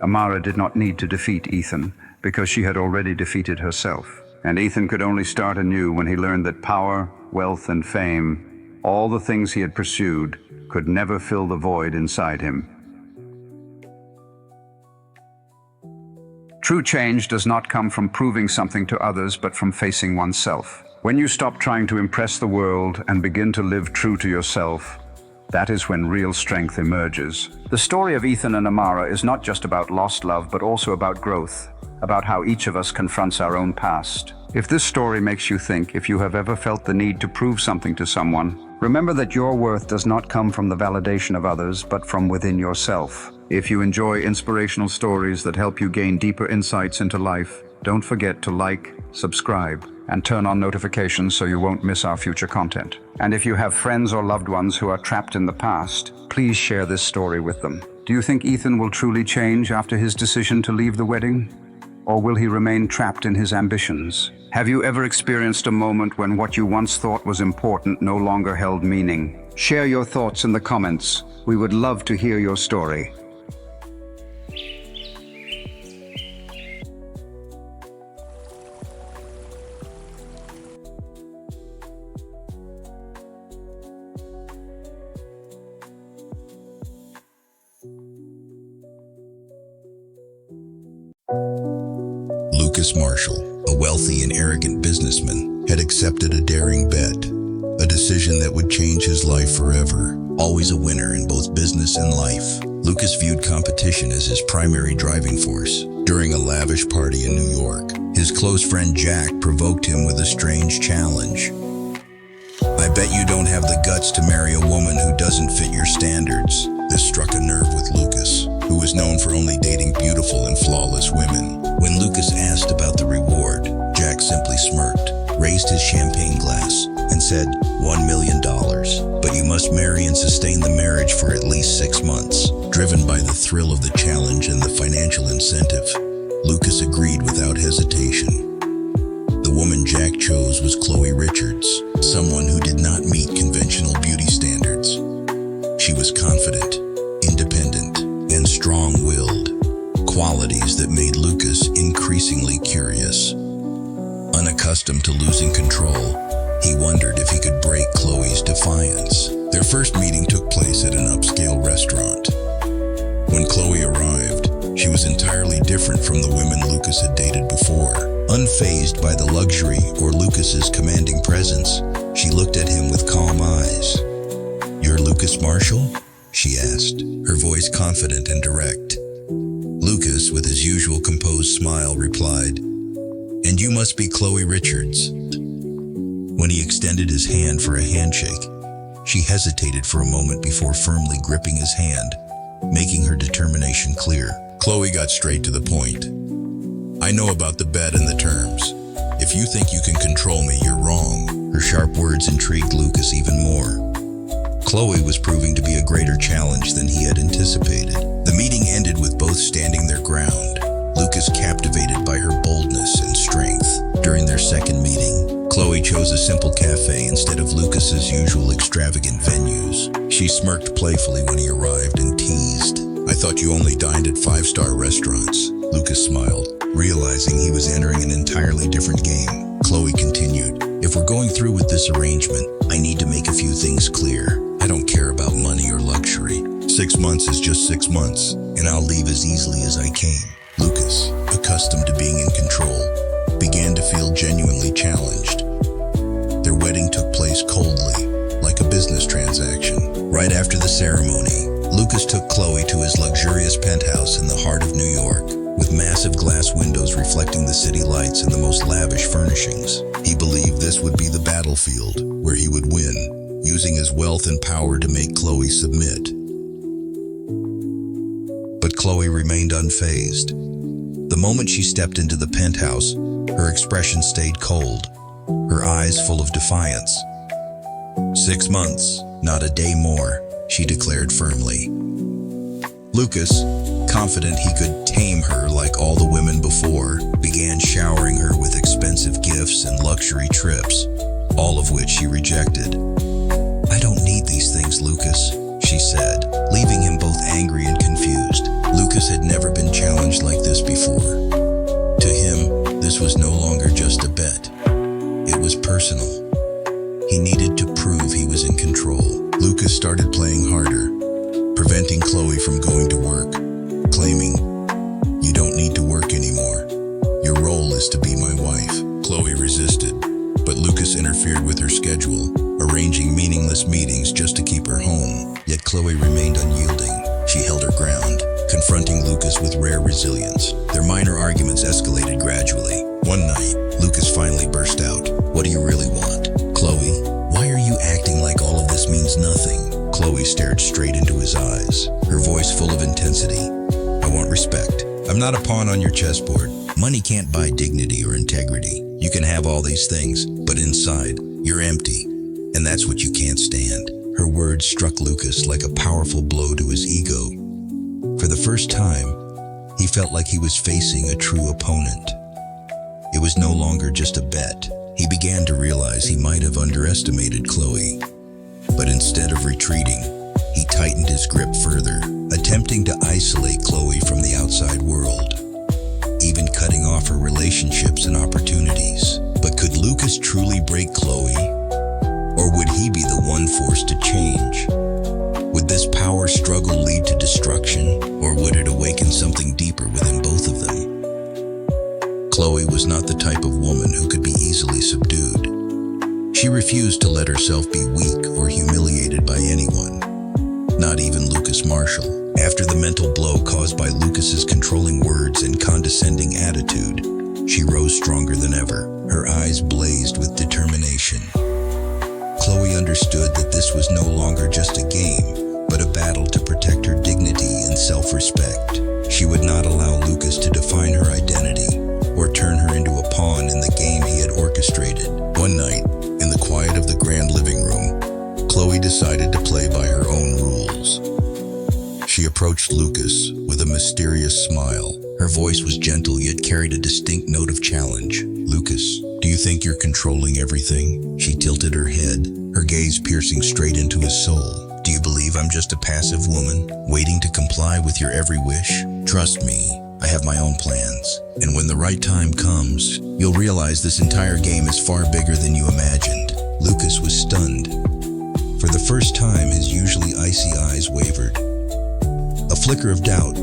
Amara did not need to defeat Ethan, because she had already defeated herself. And Ethan could only start anew when he learned that power, wealth, and fame, all the things he had pursued, could never fill the void inside him. True change does not come from proving something to others, but from facing oneself. When you stop trying to impress the world and begin to live true to yourself, that is when real strength emerges. The story of Ethan and Amara is not just about lost love, but also about growth, about how each of us confronts our own past. If this story makes you think, if you have ever felt the need to prove something to someone, remember that your worth does not come from the validation of others, but from within yourself. If you enjoy inspirational stories that help you gain deeper insights into life, don't forget to like, subscribe, and turn on notifications so you won't miss our future content. And if you have friends or loved ones who are trapped in the past, please share this story with them. Do you think Ethan will truly change after his decision to leave the wedding? Or will he remain trapped in his ambitions? Have you ever experienced a moment when what you once thought was important no longer held meaning? Share your thoughts in the comments. We would love to hear your story. Lucas Marshall, a wealthy and arrogant businessman, had accepted a daring bet, a decision that would change his life forever. Always a winner in both business and life, Lucas viewed competition as his primary driving force. During a lavish party in New York, his close friend Jack provoked him with a strange challenge. "I bet you don't have the guts to marry a woman who doesn't fit your standards." This struck a nerve with Lucas, who was known for only dating beautiful and flawless women. When Lucas asked about the reward, Jack simply smirked, raised his champagne glass, and said, $1 million. But you must marry and sustain the marriage for at least 6 months. Driven by the thrill of the challenge and the financial incentive, Lucas agreed without hesitation. The woman Jack chose was Chloe Richards, someone who did not meet conventional beauty standards. She was confident, independent, and strong-willed, qualities that made Lucas increasingly curious. Unaccustomed to losing control, he wondered if he could break Chloe's defiance. Their first meeting took place at an upscale restaurant. When Chloe arrived, she was entirely different from the women Lucas had dated before. Unfazed by the luxury or Lucas's commanding presence, she looked at him with calm eyes. "You're Lucas Marshall?" she asked, her voice confident and direct. Lucas, with his usual composed smile, replied, "And you must be Chloe Richards." When he extended his hand for a handshake, she hesitated for a moment before firmly gripping his hand, making her determination clear. Chloe got straight to the point. "I know about the bet and the terms. If you think you can control me, you're wrong." Her sharp words intrigued Lucas even more. Chloe was proving to be a greater challenge than he had anticipated. The meeting ended with both standing their ground, Lucas captivated by her boldness and strength. During their second meeting, Chloe chose a simple cafe instead of Lucas's usual extravagant venues. She smirked playfully when he arrived and teased, "I thought you only dined at 5-star restaurants." Lucas smiled, realizing he was entering an entirely different game. Chloe continued, "If we're going through with this arrangement, I need to make a few things clear. I don't care about money or luxury. 6 months is just 6 months, and I'll leave as easily as I came." Lucas, accustomed to being in control, began to feel genuinely challenged. Their wedding took place coldly, like a business transaction. Right after the ceremony, Lucas took Chloe to his luxurious penthouse in the heart of New York. with massive glass windows reflecting the city lights and the most lavish furnishings. He believed this would be the battlefield where he would win, using his wealth and power to make Chloe submit. But Chloe remained unfazed. The moment she stepped into the penthouse, her expression stayed cold, her eyes full of defiance. 6 months, not a day more, she declared firmly. Lucas, confident he could tame her like all the women before, began showering her with expensive gifts and luxury trips, all of which she rejected. "I don't need these things, Lucas," she said, leaving him both angry and confused. Lucas had never been challenged like this before. To him, this was no longer just a bet. It was personal. He needed to prove he was in control. Lucas started playing harder, preventing Chloe from going to work, claiming, "You don't need to work anymore. Your role is to be my wife." Chloe resisted, but Lucas interfered with her schedule, arranging meaningless meetings just to keep her home. Yet Chloe remained unyielding. She held her ground, confronting Lucas with rare resilience. Their minor arguments escalated gradually. One night, Lucas finally burst out, "What do you really want? Chloe, why are you acting like all of this means nothing?" Chloe stared straight into his eyes, her voice full of intensity. "I want respect. I'm not a pawn on your chessboard. Money can't buy dignity or integrity. You can have all these things, but inside, you're empty. And that's what you can't stand." Her words struck Lucas like a powerful blow to his ego. For the first time, he felt like he was facing a true opponent. It was no longer just a bet. He began to realize he might have underestimated Chloe. But instead of retreating, he tightened his grip further, attempting to isolate Chloe from the outside world, even cutting off her relationships and opportunities. But could Lucas truly break Chloe? Or would he be the one forced to change? Would this power struggle lead to destruction, or would it awaken something deeper within both of them? Chloe was not the type of woman who could be easily subdued. She refused to let herself be weak or humiliated by anyone, not even Lucas Marshall. After the mental blow caused by Lucas's controlling words and condescending attitude, she rose stronger than ever, her eyes blazed with determination. Chloe understood that this was no longer just a game, but a battle to protect her dignity and self-respect. She would not allow Lucas to define her identity or turn her into a pawn in the game he had orchestrated. One night, in the quiet of the grand living room, Chloe decided to play by her own rules. She approached Lucas with a mysterious smile. Her voice was gentle yet carried a distinct note of challenge. "Lucas, do you think you're controlling everything?" She tilted her head, her gaze piercing straight into his soul. "Do you believe I'm just a passive woman, waiting to comply with your every wish? Trust me, I have my own plans. And when the right time comes, you'll realize this entire game is far bigger than you imagined." Lucas was stunned. For the first time, his usually icy eyes wavered. A flicker of doubt,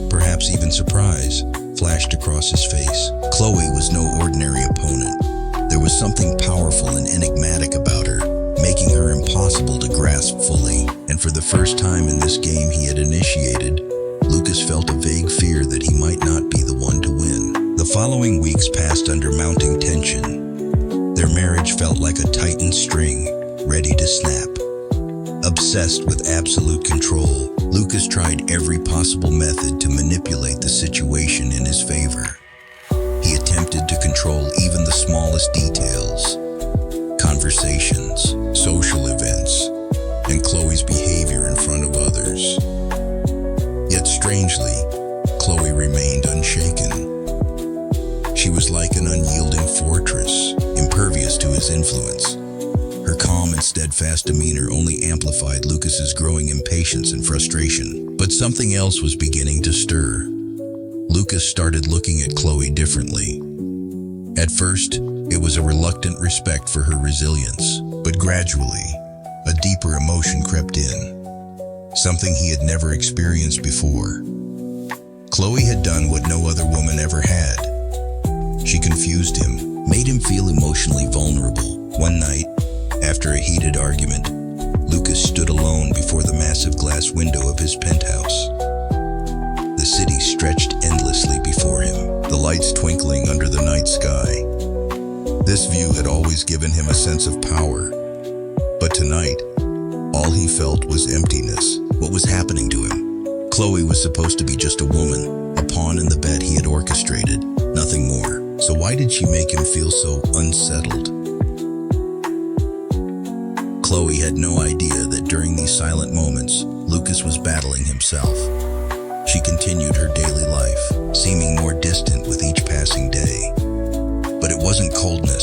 perhaps even surprise, flashed across his face. Chloe was no ordinary opponent. There was something powerful and enigmatic about her, making her impossible to grasp fully. And for the first time in this game he had initiated, Lucas felt a vague fear that he might not be the one to win. The following weeks passed under mounting tension. Their marriage felt like a tightened string, ready to snap. Obsessed with absolute control, Lucas tried every possible method to manipulate the situation in his favor. He attempted to control even the smallest details, conversations, social events, and Chloe's behavior in front of others. Yet strangely, Chloe remained unshaken. She was like an unyielding fortress, impervious to his influence. Her calm and steadfast demeanor only amplified Lucas's growing impatience and frustration. But something else was beginning to stir. Lucas started looking at Chloe differently. At first, it was a reluctant respect for her resilience, but gradually, a deeper emotion crept in, something he had never experienced before. Chloe had done what no other woman ever had. She confused him, made him feel emotionally vulnerable. One night, after a heated argument, Lucas stood alone before the massive glass window of his penthouse. The city stretched endlessly before the lights twinkling under the night sky. This view had always given him a sense of power, but tonight, all he felt was emptiness. What was happening to him? Chloe was supposed to be just a woman, a pawn in the bet he had orchestrated, nothing more. So why did she make him feel so unsettled? Chloe had no idea that during these silent moments, Lucas was battling himself. She continued her daily life, seeming more distant with each passing day. But it wasn't coldness.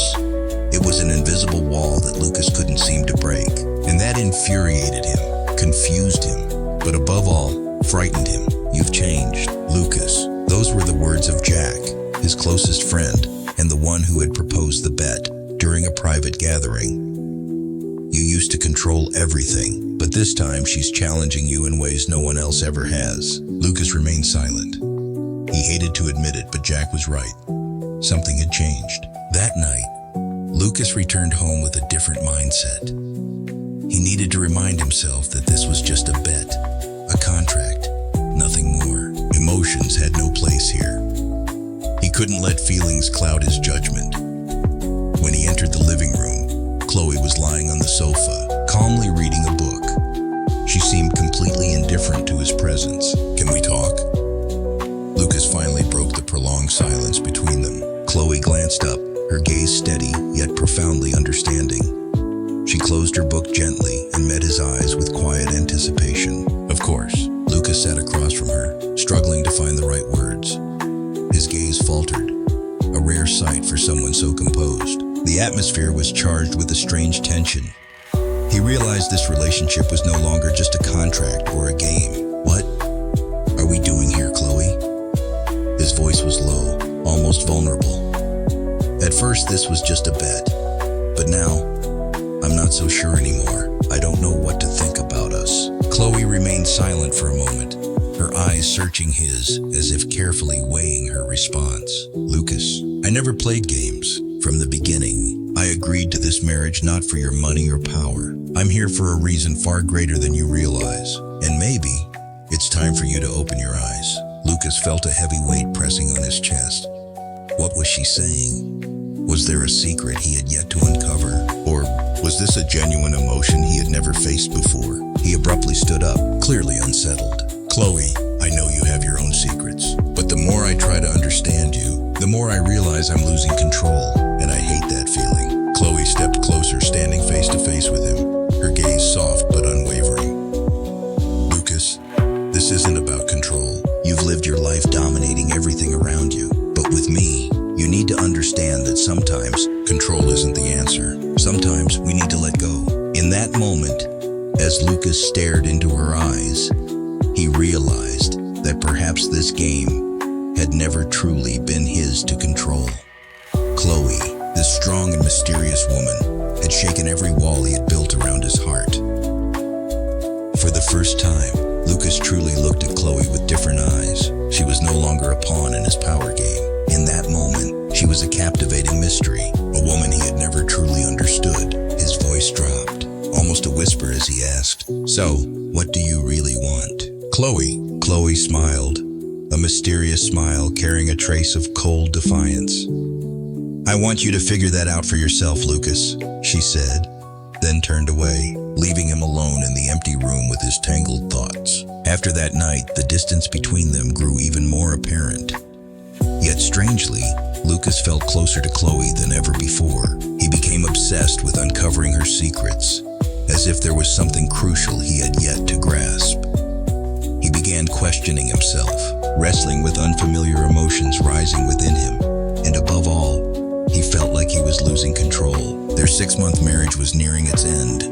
It was an invisible wall that Lucas couldn't seem to break. And that infuriated him, confused him, but above all, frightened him. "You've changed, Lucas." Those were the words of Jack, his closest friend, and the one who had proposed the bet during a private gathering. "You used to control everything, but this time she's challenging you in ways no one else ever has." Lucas remained silent. He hated to admit it, but Jack was right. Something had changed. That night, Lucas returned home with a different mindset. He needed to remind himself that this was just a bet, a contract, nothing more. Emotions had no place here. He couldn't let feelings cloud his judgment. When he entered the living room, Chloe was lying on the sofa, calmly reading a book. She seemed completely indifferent to his presence. "Can we talk?" Lucas finally broke the prolonged silence between them. Chloe glanced up, her gaze steady yet profoundly understanding. She closed her book gently and met his eyes with quiet anticipation. "Of course." Lucas sat across from her, struggling to find the right words. His gaze faltered, a rare sight for someone so composed. The atmosphere was charged with a strange tension. He realized this relationship was no longer just a contract or a game. "What are we doing here, Chloe?" His voice was low, almost vulnerable. "At first, this was just a bet, but now, I'm not so sure anymore. I don't know what to think about us." Chloe remained silent for a moment, her eyes searching his as if carefully weighing her response. "Lucas, I never played games. From the beginning, I agreed to this marriage not for your money or power. I'm here for a reason far greater than you realize. And maybe it's time for you to open your eyes." Lucas felt a heavy weight pressing on his chest. What was she saying? Was there a secret he had yet to uncover? Or was this a genuine emotion he had never faced before? He abruptly stood up, clearly unsettled. "Chloe, I know you have your own secrets, but the more I try to understand you, the more I realize I'm losing control, and I hate that feeling." Chloe stepped closer, standing face to face with him, her gaze soft but unwavering. "Lucas, this isn't about control. You've lived your life dominating everything around you, but with me, you need to understand that sometimes control isn't the answer. Sometimes we need to let go." In that moment, as Lucas stared into her eyes, he realized that perhaps this game had never truly been his to control. Chloe, this strong and mysterious woman, had shaken every wall he had built around his heart. For the first time, Lucas truly looked at Chloe with different eyes. She was no longer a pawn in his power game. In that moment, she was a captivating mystery, a woman he had never truly understood. His voice dropped, almost a whisper as he asked, "So, what do you really want?" "Chloe." Chloe smiled, a mysterious smile carrying a trace of cold defiance. "I want you to figure that out for yourself, Lucas," she said, then turned away, leaving him alone in the empty room with his tangled thoughts. After that night, the distance between them grew even more apparent. Yet strangely, Lucas felt closer to Chloe than ever before. He became obsessed with uncovering her secrets, as if there was something crucial he had yet to grasp. He began questioning himself, wrestling with unfamiliar emotions rising within him, and above all, he felt like he was losing control. Their 6-month marriage was nearing its end,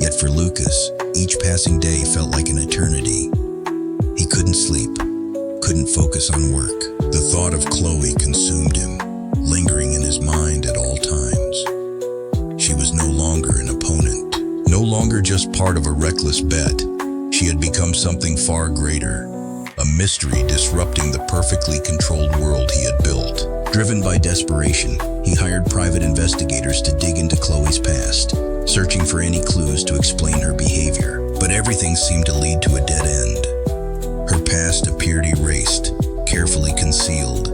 yet for Lucas, each passing day felt like an eternity. He couldn't sleep, couldn't focus on work. The thought of Chloe consumed him, lingering in his mind at all times. She was no longer an opponent, no longer just part of a reckless bet. She had become something far greater, a mystery disrupting the perfectly controlled world he had built. Driven by desperation, he hired private investigators to dig into Chloe's past, searching for any clues to explain her behavior. But everything seemed to lead to a dead end. Her past appeared erased, carefully concealed.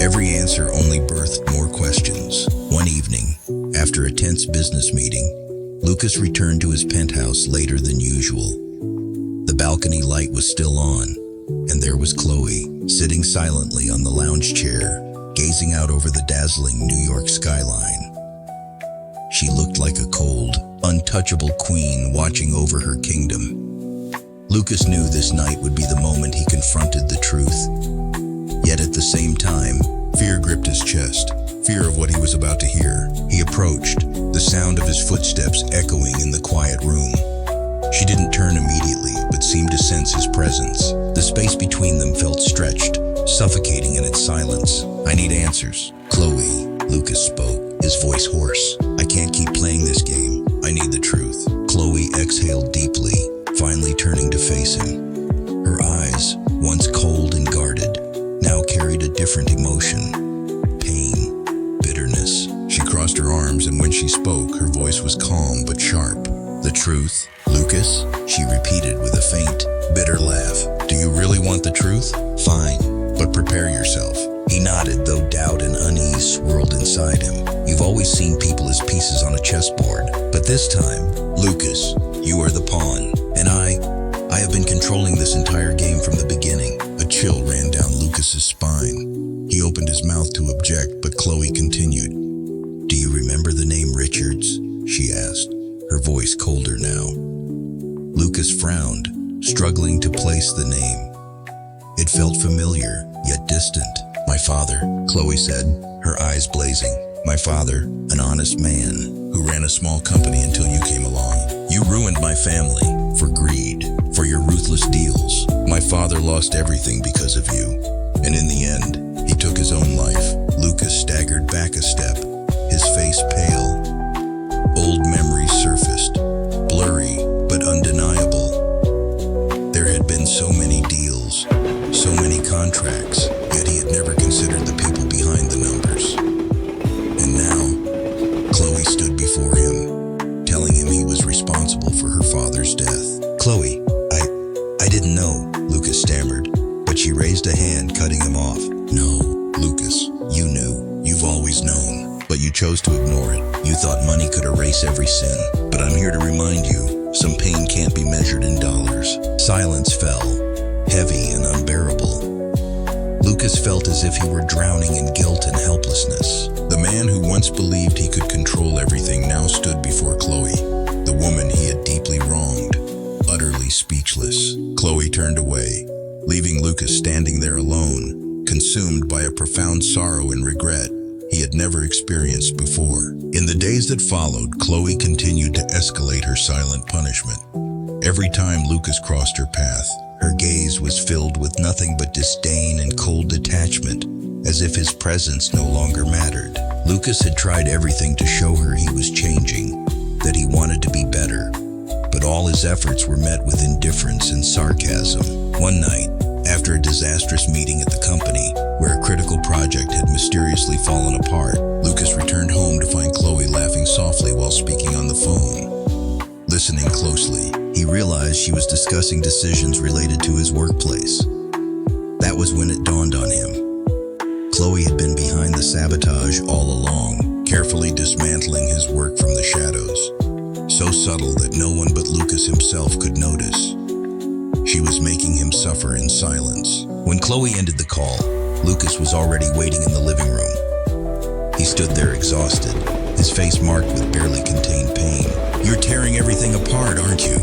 Every every answer only birthed more questions. One evening, after a tense business meeting, Lucas returned to his penthouse later than usual. The balcony light was still on, and there was Chloe, sitting silently on the lounge chair, gazing out over the dazzling New York skyline. She looked like a cold, untouchable queen watching over her kingdom. Lucas knew this night would be the moment he confronted the truth. Yet at the same time, fear gripped his chest, fear of what he was about to hear. He approached, the sound of his footsteps echoing in the quiet room. She didn't turn immediately, but seemed to sense his presence. The space between them felt stretched, suffocating in its silence. "I need answers." "Chloe," Lucas spoke, his voice hoarse. "I can't keep playing this game. I need the truth." Chloe exhaled deeply, finally turning to face him. Her eyes, once cold and guarded, now carried a different emotion. Pain, bitterness. She crossed her arms, and when she spoke, her voice was calm but sharp. "The truth, Lucas?" she repeated with a faint, bitter laugh. "Do you really want the truth? Fine, but prepare yourself." He nodded, though doubt and unease swirled inside him. "You've always seen people as pieces on a chessboard, but this time, Lucas, you are the pawn, and I have been controlling this entire game from the beginning." A chill ran down Lucas's spine. He opened his mouth to object, but Chloe continued. "Do you remember the name Richards?" she asked, her voice colder now. Lucas frowned, struggling to place the name. It felt familiar, yet distant. "My father," Chloe said, her eyes blazing. "My father, an honest man who ran a small company until you came along. You ruined my family for greed, for your ruthless deals. My father lost everything because of you, and in the end, he took his own life." Lucas staggered back a step, his face pale. Old memories surfaced, blurry but undeniable. There had been so many deals, so many contracts, yet he had never considered the people behind the numbers. And now, Chloe stood before him, telling him he was responsible for her father's death. "Chloe, I didn't know," Lucas stammered, but she raised a hand, cutting him off. "No, Lucas, you knew. You've always known, but you chose to ignore it. You thought money could erase every sin, but I'm here to remind you, some pain can't be measured in dollars." Silence fell, heavy and unbearable. Lucas felt as if he were drowning in guilt and helplessness. The man who once believed he could control everything now stood before Chloe, the woman he had deeply wronged, utterly speechless. Chloe turned away, leaving Lucas standing there alone, consumed by a profound sorrow and regret he had never experienced before. In the days that followed, Chloe continued to escalate her silent punishment. Every time Lucas crossed her path, her gaze was filled with nothing but disdain and cold detachment, as if his presence no longer mattered. Lucas had tried everything to show her he was changing, that he wanted to be better, but all his efforts were met with indifference and sarcasm. One night, after a disastrous meeting at the company, where a critical project had mysteriously fallen apart, Lucas returned home to find Chloe laughing softly while speaking on the phone. Listening closely, he realized she was discussing decisions related to his workplace. That was when it dawned on him. Chloe had been behind the sabotage all along, carefully dismantling his work from the shadows, so subtle that no one but Lucas himself could notice. She was making him suffer in silence. When Chloe ended the call, Lucas was already waiting in the living room. He stood there exhausted, his face marked with barely contained pain. "You're tearing everything apart, aren't you?"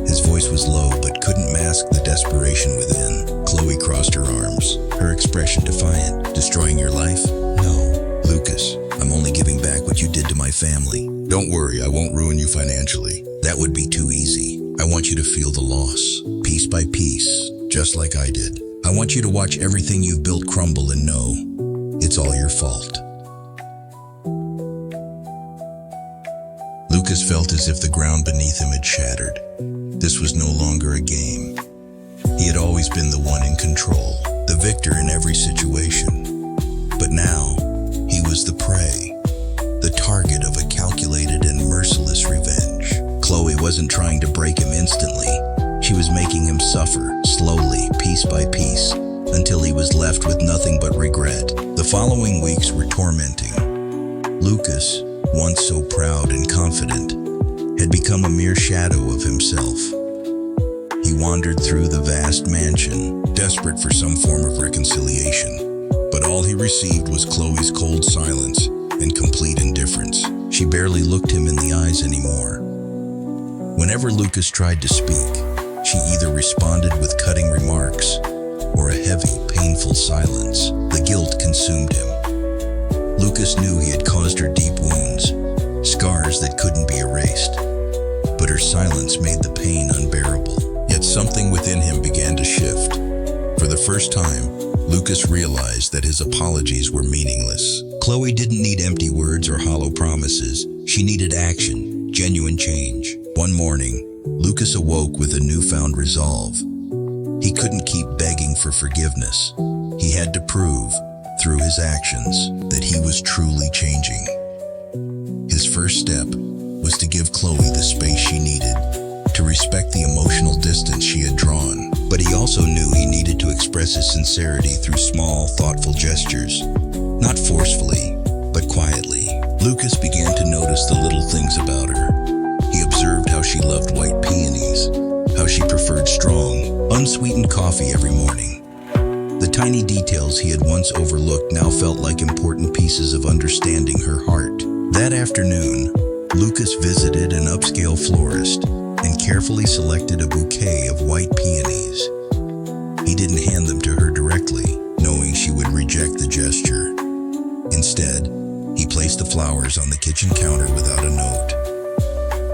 His voice was low but couldn't mask the desperation within. Chloe crossed her arms, her expression defiant. "Destroying your life? No, Lucas, I'm only giving back what you did to my family. Don't worry, I won't ruin you financially. That would be too easy. I want you to feel the loss, piece by piece, just like I did. I want you to watch everything you've built crumble and know it's all your fault." Lucas felt as if the ground beneath him had shattered. This was no longer a game. He had always been the one in control, the victor in every situation. But now, he was the prey, the target of a calculated and merciless revenge. Chloe wasn't trying to break him instantly. She was making him suffer, slowly, piece by piece, until he was left with nothing but regret. The following weeks were tormenting. Lucas, once so proud and confident, had become a mere shadow of himself. He wandered through the vast mansion, desperate for some form of reconciliation. But all he received was Chloe's cold silence and complete indifference. She barely looked him in the eyes anymore. Whenever Lucas tried to speak, she either responded with cutting remarks or a heavy, painful silence. The guilt consumed him. Lucas knew he had caused her deep wounds, scars that couldn't be erased. But her silence made the pain unbearable. Yet something within him began to shift. For the first time, Lucas realized that his apologies were meaningless. Chloe didn't need empty words or hollow promises. She needed action, genuine change. One morning, Lucas awoke with a newfound resolve. He couldn't keep begging for forgiveness. He had to prove, through his actions, that he was truly changing. His first step was to give Chloe the space she needed, to respect the emotional distance she had drawn. But he also knew he needed to express his sincerity through small, thoughtful gestures. Not forcefully, but quietly. Lucas began to notice the little things about her. He observed how she loved white peonies, how she preferred strong, unsweetened coffee every morning. The tiny details he had once overlooked now felt like important pieces of understanding her heart. That afternoon, Lucas visited an upscale florist and carefully selected a bouquet of white peonies. He didn't hand them to her directly, knowing she would reject the gesture. Instead, he placed the flowers on the kitchen counter without a note.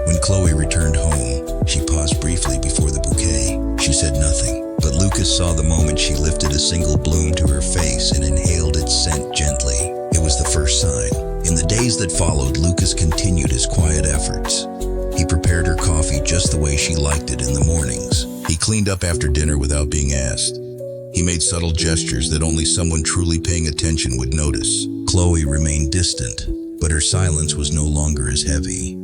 When Chloe returned home, she paused briefly before the bouquet. She said nothing, but Lucas saw the moment she lifted a single bloom to her face and inhaled its scent gently. It was the first sign. In the days that followed, Lucas continued his quiet efforts. He prepared her coffee just the way she liked it in the mornings. He cleaned up after dinner without being asked. He made subtle gestures that only someone truly paying attention would notice. Chloe remained distant, but her silence was no longer as heavy.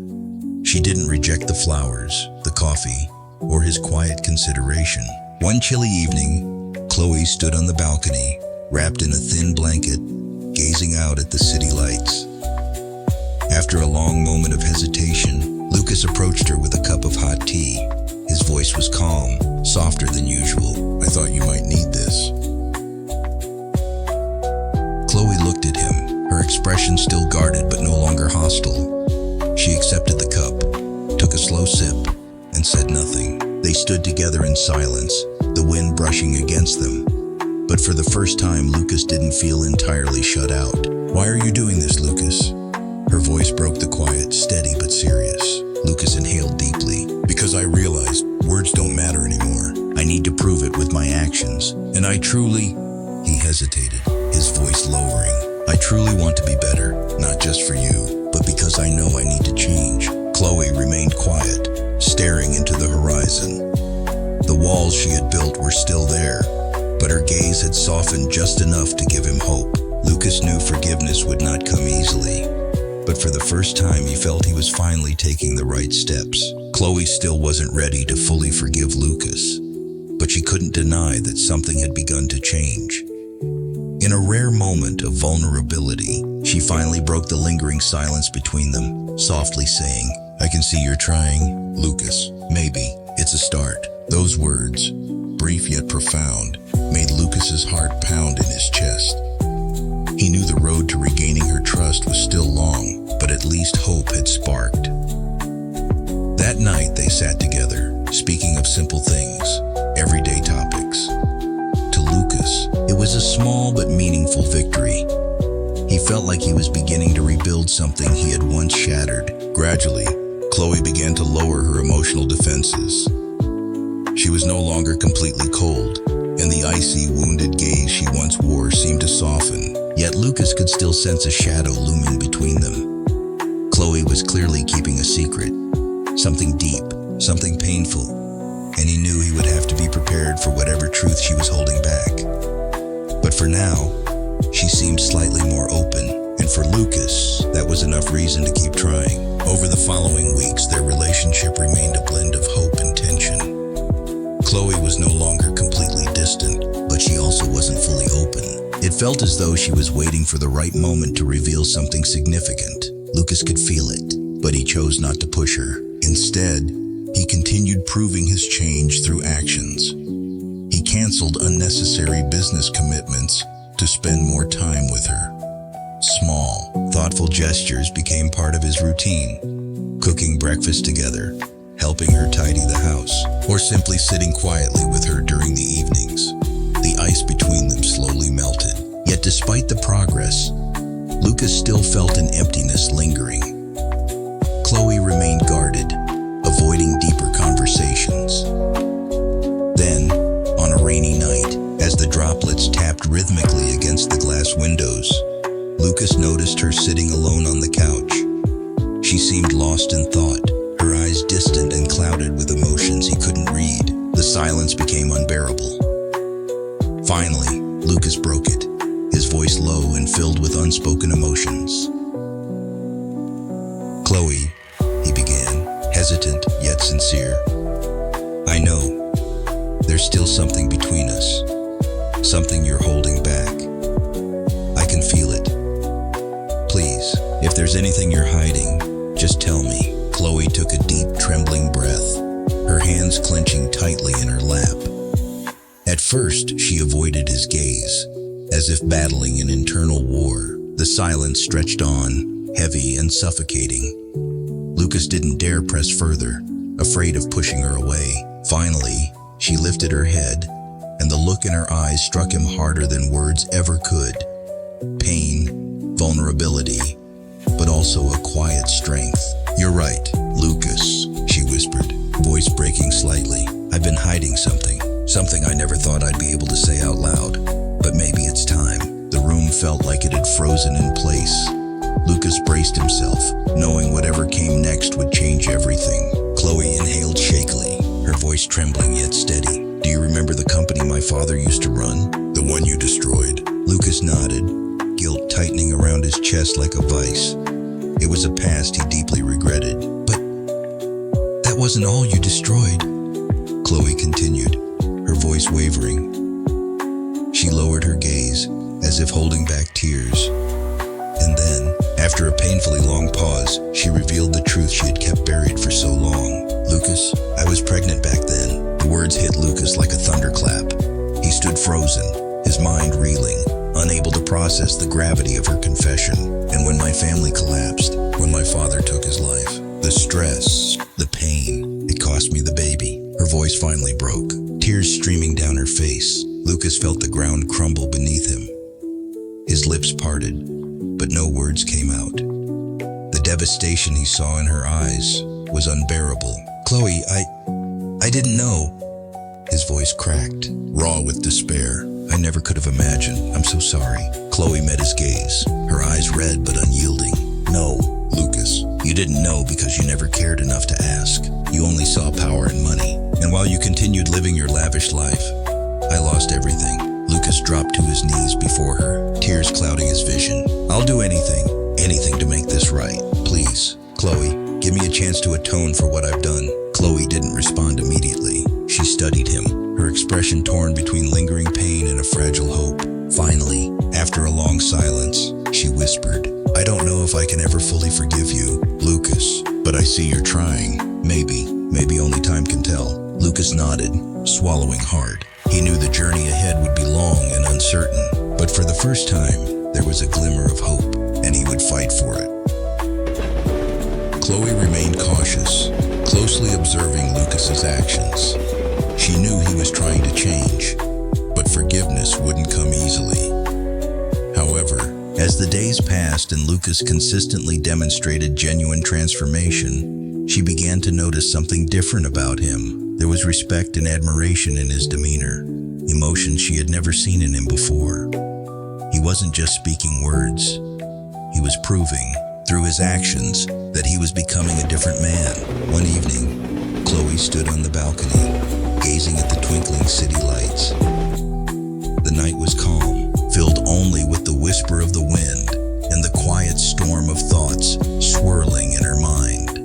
She didn't reject the flowers, the coffee, or his quiet consideration. One chilly evening, Chloe stood on the balcony, wrapped in a thin blanket, gazing out at the city lights. After a long moment of hesitation, Lucas approached her with a cup of hot tea. His voice was calm, softer than usual. "I thought you might need this." Chloe looked at him, her expression still guarded but no longer hostile. She accepted the cup, took a slow sip, and said nothing. They stood together in silence, the wind brushing against them. But for the first time, Lucas didn't feel entirely shut out. "Why are you doing this, Lucas?" Her voice broke the quiet, steady but serious. Lucas inhaled deeply. "Because I realized words don't matter anymore. I need to prove it with my actions. And I truly..." He hesitated, his voice lowering. "I truly want to be better, not just for you, but because I know I need to change." Chloe remained quiet, staring into the horizon. The walls she had built were still there, but her gaze had softened just enough to give him hope. Lucas knew forgiveness would not come easily, but for the first time he felt he was finally taking the right steps. Chloe still wasn't ready to fully forgive Lucas, but she couldn't deny that something had begun to change. In a rare moment of vulnerability, she finally broke the lingering silence between them, softly saying, "I can see you're trying, Lucas. Maybe it's a start." Those words, brief yet profound, made Lucas's heart pound in his chest. He knew the road to regaining her trust was still long, but at least hope had sparked. That night they sat together, speaking of simple things, everyday topics. To Lucas, it was a small but meaningful victory. He felt like he was beginning to rebuild something he had once shattered. Gradually, Chloe began to lower her emotional defenses. She was no longer completely cold, and the icy, wounded gaze she once wore seemed to soften. Yet Lucas could still sense a shadow looming between them. Chloe was clearly keeping a secret, something deep, something painful, and he knew he would have to be prepared for whatever truth she was holding back. But for now, she seemed slightly more open, and for Lucas, that was enough reason to keep trying. Over the following weeks, their relationship remained a blend of hope and tension. Chloe was no longer completely distant, but she also wasn't It felt as though she was waiting for the right moment to reveal something significant. Lucas could feel it, but he chose not to push her. Instead, he continued proving his change through actions. He canceled unnecessary business commitments to spend more time with her. Small, thoughtful gestures became part of his routine. Cooking breakfast together, helping her tidy the house, or simply sitting quietly with her during the evenings. The ice between them slowly melted. Yet despite the progress, Lucas still felt an emptiness lingering. Chloe remained guarded, avoiding deeper conversations. Then, on a rainy night, as the droplets tapped rhythmically against the glass windows, Lucas noticed her sitting alone on the couch. She seemed lost in thought, her eyes distant and clouded with emotions he couldn't read. The silence became unbearable. Finally, Lucas broke it, his voice low and filled with unspoken emotions. "Chloe," he began, hesitant yet sincere. "I know, there's still something between us, something you're holding back. I can feel it. Please, if there's anything you're hiding, just tell me." Chloe took a deep, trembling breath, her hands clenching tightly in her lap. At first, she avoided his gaze, as if battling an internal war. The silence stretched on, heavy and suffocating. Lucas didn't dare press further, afraid of pushing her away. Finally, she lifted her head, and the look in her eyes struck him harder than words ever could. Pain, vulnerability, but also a quiet strength. "You're right, Lucas," she whispered, voice breaking slightly. "I've been hiding something I never thought I'd be able to say out loud, but maybe it's time." The room felt like it had frozen in place. Lucas braced himself, knowing whatever came next would change everything. Chloe inhaled shakily, her voice trembling yet steady. "Do you remember the company my father used to run? The one you destroyed?" Lucas nodded, guilt tightening around his chest like a vice. It was a past he deeply regretted. "But that wasn't all you destroyed," Chloe continued, her voice wavering. She lowered her gaze, as if holding back tears. And then, after a painfully long pause, she revealed the truth she had kept buried for so long. "Lucas, I was pregnant back then." The words hit Lucas like a thunderclap. He stood frozen, his mind reeling, unable to process the gravity of her confession. "And when my family collapsed, when my father took his life, the stress, the pain, it cost me the baby." Her voice finally broke, tears streaming down her face. Lucas felt the ground crumble beneath him. His lips parted, but no words came out. The devastation he saw in her eyes was unbearable. "Chloe, I didn't know." His voice cracked, raw with despair. "I never could have imagined. I'm so sorry." Chloe met his gaze, her eyes red but unyielding. "No, Lucas, you didn't know because you never cared enough to ask. You only saw power and money. And while you continued living your lavish life, I lost everything." Lucas dropped to his knees before her, tears clouding his vision. "I'll do anything to make this right. Please, Chloe, give me a chance to atone for what I've done." Chloe didn't respond immediately. She studied him, her expression torn between lingering pain and a fragile hope. Finally, after a long silence, she whispered, "I don't know if I can ever fully forgive you, Lucas, but I see you're trying. Maybe only time can tell." Lucas nodded, swallowing hard. He knew the journey ahead would be long and uncertain, but for the first time, there was a glimmer of hope, and he would fight for it. Chloe remained cautious, closely observing Lucas's actions. She knew he was trying to change, but forgiveness wouldn't come easily. However, as the days passed and Lucas consistently demonstrated genuine transformation, she began to notice something different about him. There was respect and admiration in his demeanor, emotions she had never seen in him before. He wasn't just speaking words. He was proving, through his actions, that he was becoming a different man. One evening, Chloe stood on the balcony, gazing at the twinkling city lights. The night was calm, filled only with the whisper of the wind and the quiet storm of thoughts swirling in her mind.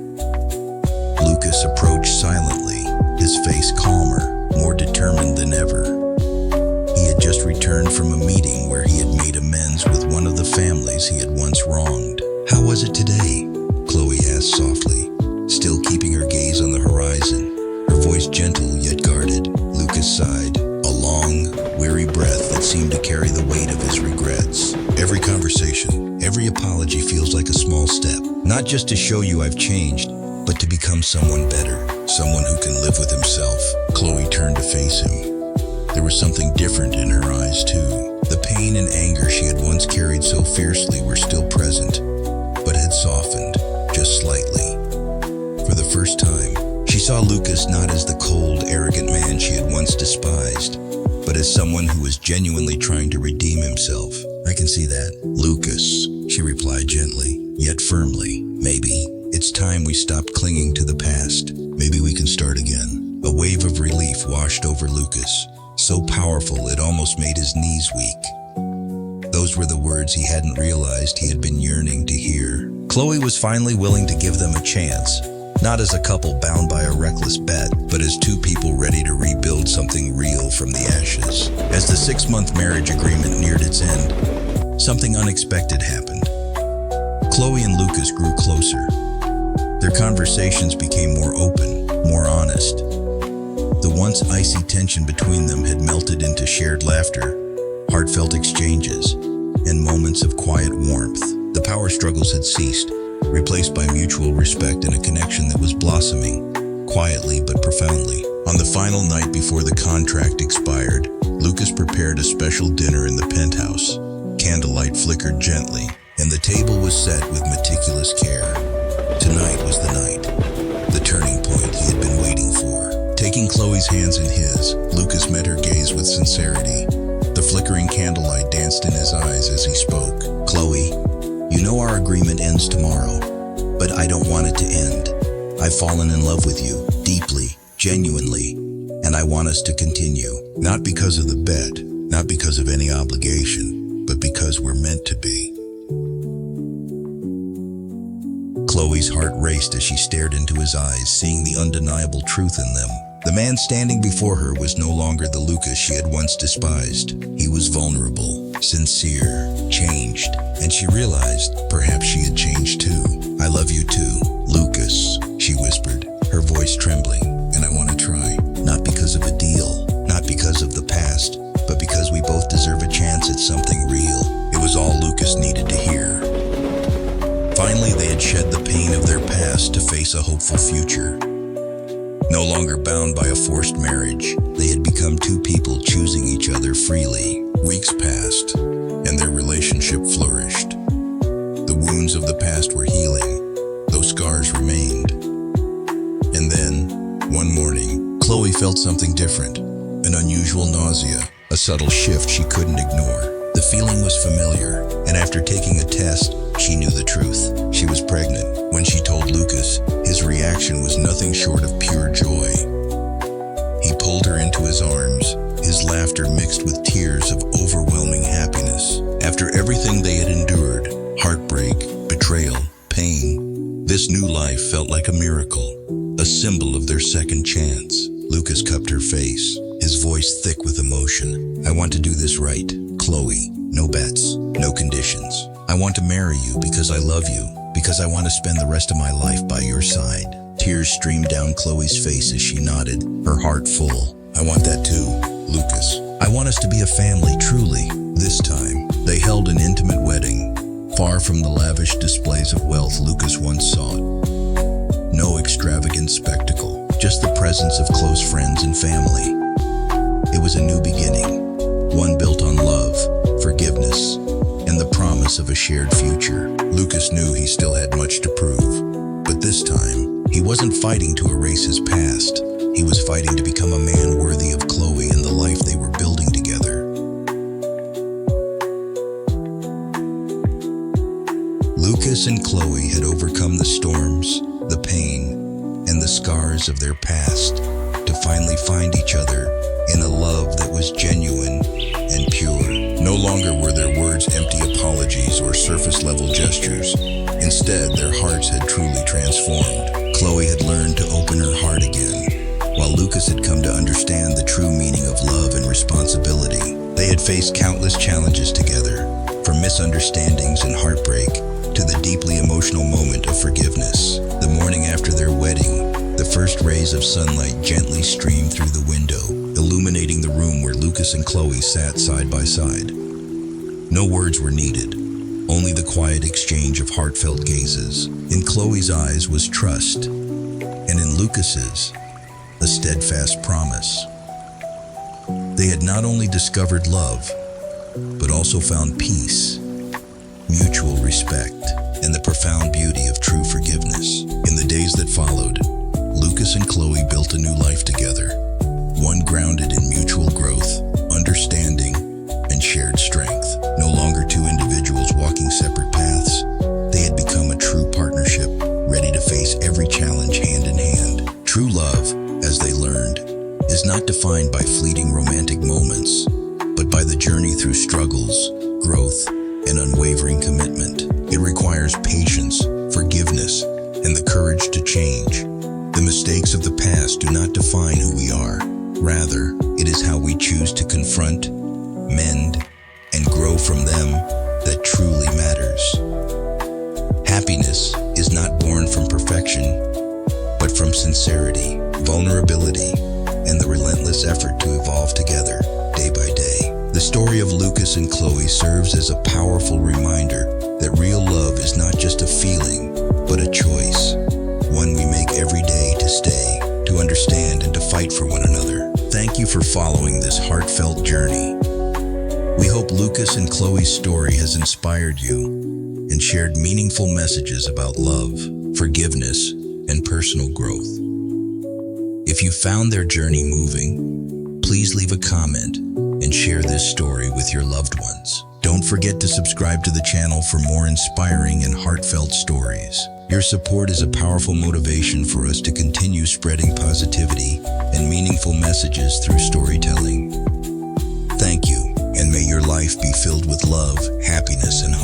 Lucas approached silently, his face calmer, more determined than ever. He had just returned from a meeting where he had those he had once wronged. "How was it today?" Chloe asked softly, still keeping her gaze on the horizon, her voice gentle yet guarded. Lucas sighed, a long, weary breath that seemed to carry the weight of his regrets. "Every conversation, every apology feels like a small step, not just to show you I've changed, but to become someone better, someone who can live with himself." Chloe turned to face him. There was something different in her eyes, too. The pain and anger she had once carried so fiercely were still present, but had softened, just slightly. For the first time, she saw Lucas not as the cold, arrogant man she had once despised, but as someone who was genuinely trying to redeem himself. "I can see that, Lucas," she replied gently, yet firmly. "Maybe it's time we stopped clinging to the past. Maybe we can start again." A wave of relief washed over Lucas, so powerful it almost made his knees weak. Those were the words he hadn't realized he had been yearning to hear. Chloe was finally willing to give them a chance, not as a couple bound by a reckless bet, but as two people ready to rebuild something real from the ashes. As the 6-month marriage agreement neared its end, something unexpected happened. Chloe and Lucas grew closer. Their conversations became more open, more honest. The once icy tension between them had melted into shared laughter, heartfelt exchanges, and moments of quiet warmth. The power struggles had ceased, replaced by mutual respect and a connection that was blossoming, quietly but profoundly. On the final night before the contract expired, Lucas prepared a special dinner in the penthouse. Candlelight flickered gently, and the table was set with meticulous care. Tonight was the night, the turning point he had been waiting for. Taking Chloe's hands in his, Lucas met her gaze with sincerity. The flickering candlelight danced in his eyes as he spoke. "Chloe, you know our agreement ends tomorrow, but I don't want it to end. I've fallen in love with you, deeply, genuinely, and I want us to continue. Not because of the bet, not because of any obligation, but because we're meant to be." Chloe's heart raced as she stared into his eyes, seeing the undeniable truth in them. The man standing before her was no longer the Lucas she had once despised. He was vulnerable, sincere, changed, and she realized perhaps she had changed too. "I love you too, Lucas," she whispered, her voice trembling, "and I want to try. Not because of a deal, not because of the past, but because we both deserve a chance at something real." It was all Lucas needed to hear. Finally, they had shed the pain of their past to face a hopeful future. No longer bound by a forced marriage, they had become two people choosing each other freely. Weeks passed, and their relationship flourished. The wounds of the past were healing, though scars remained. And then, one morning, Chloe felt something different, an unusual nausea, a subtle shift she couldn't ignore. The feeling was familiar, and after taking a test, she knew the truth. She was pregnant. When she told Lucas, his reaction was nothing short of pure joy. He pulled her into his arms, his laughter mixed with tears of overwhelming happiness. After everything they had endured, heartbreak, betrayal, pain, this new life felt like a miracle, a symbol of their second chance. Lucas cupped her face, his voice thick with emotion. "I want to do this right, Chloe. No bets, no conditions. I want to marry you because I love you, because I want to spend the rest of my life by your side." Tears streamed down Chloe's face as she nodded, her heart full. "I want that too, Lucas. I want us to be a family, truly." This time, they held an intimate wedding, far from the lavish displays of wealth Lucas once sought. No extravagant spectacle, just the presence of close friends and family. It was a new beginning, one built on love, forgiveness, and the promise of a shared future. Lucas knew he still had much to prove, but this time, he wasn't fighting to erase his past. He was fighting to become a man worthy of Chloe and the life they were building together. Lucas and Chloe had overcome the storms, the pain, and the scars of their past to finally find each other in a love that was genuine and pure. No longer were their words empty apologies or surface-level gestures. Instead, their hearts had truly transformed. Chloe had learned to open her heart again, while Lucas had come to understand the true meaning of love and responsibility. They had faced countless challenges together, from From misunderstandings and heartbreak to the deeply emotional moment of forgiveness. The morning after their wedding, the first rays of sunlight gently streamed through the window, illuminating the room where Lucas and Chloe sat side by side. No words were needed, only the quiet exchange of heartfelt gazes. In Chloe's eyes was trust, and in Lucas's, a steadfast promise. They had not only discovered love, but also found peace, mutual respect, and the profound beauty of true forgiveness. In the days that followed, Lucas and Chloe built a new life together, one grounded in mutual growth, understanding, and shared strength. No longer two individuals walking separate paths, they had become a true partnership, ready to face every challenge hand in hand. True love, as they learned, is not defined by fleeting romantic moments, but by the journey through struggles, growth, and unwavering commitment. It requires patience, forgiveness, and the courage to change. The mistakes of the past do not define who we are. Rather, it is how we choose to confront, mend, and grow from them that truly matters. Happiness is not born from perfection, but from sincerity, vulnerability, and the relentless effort to evolve together, day by day. The story of Lucas and Chloe serves as a powerful reminder that real love is not just a feeling, but a choice, one we make every day to stay, to understand, and to fight for one another. Thank you for following this heartfelt journey. We hope Lucas and Chloe's story has inspired you and shared meaningful messages about love, forgiveness, and personal growth. If you found their journey moving, please leave a comment and share this story with your loved ones. Don't forget to subscribe to the channel for more inspiring and heartfelt stories. Your support is a powerful motivation for us to continue spreading positivity and meaningful messages through storytelling. Thank you, and may your life be filled with love, happiness, and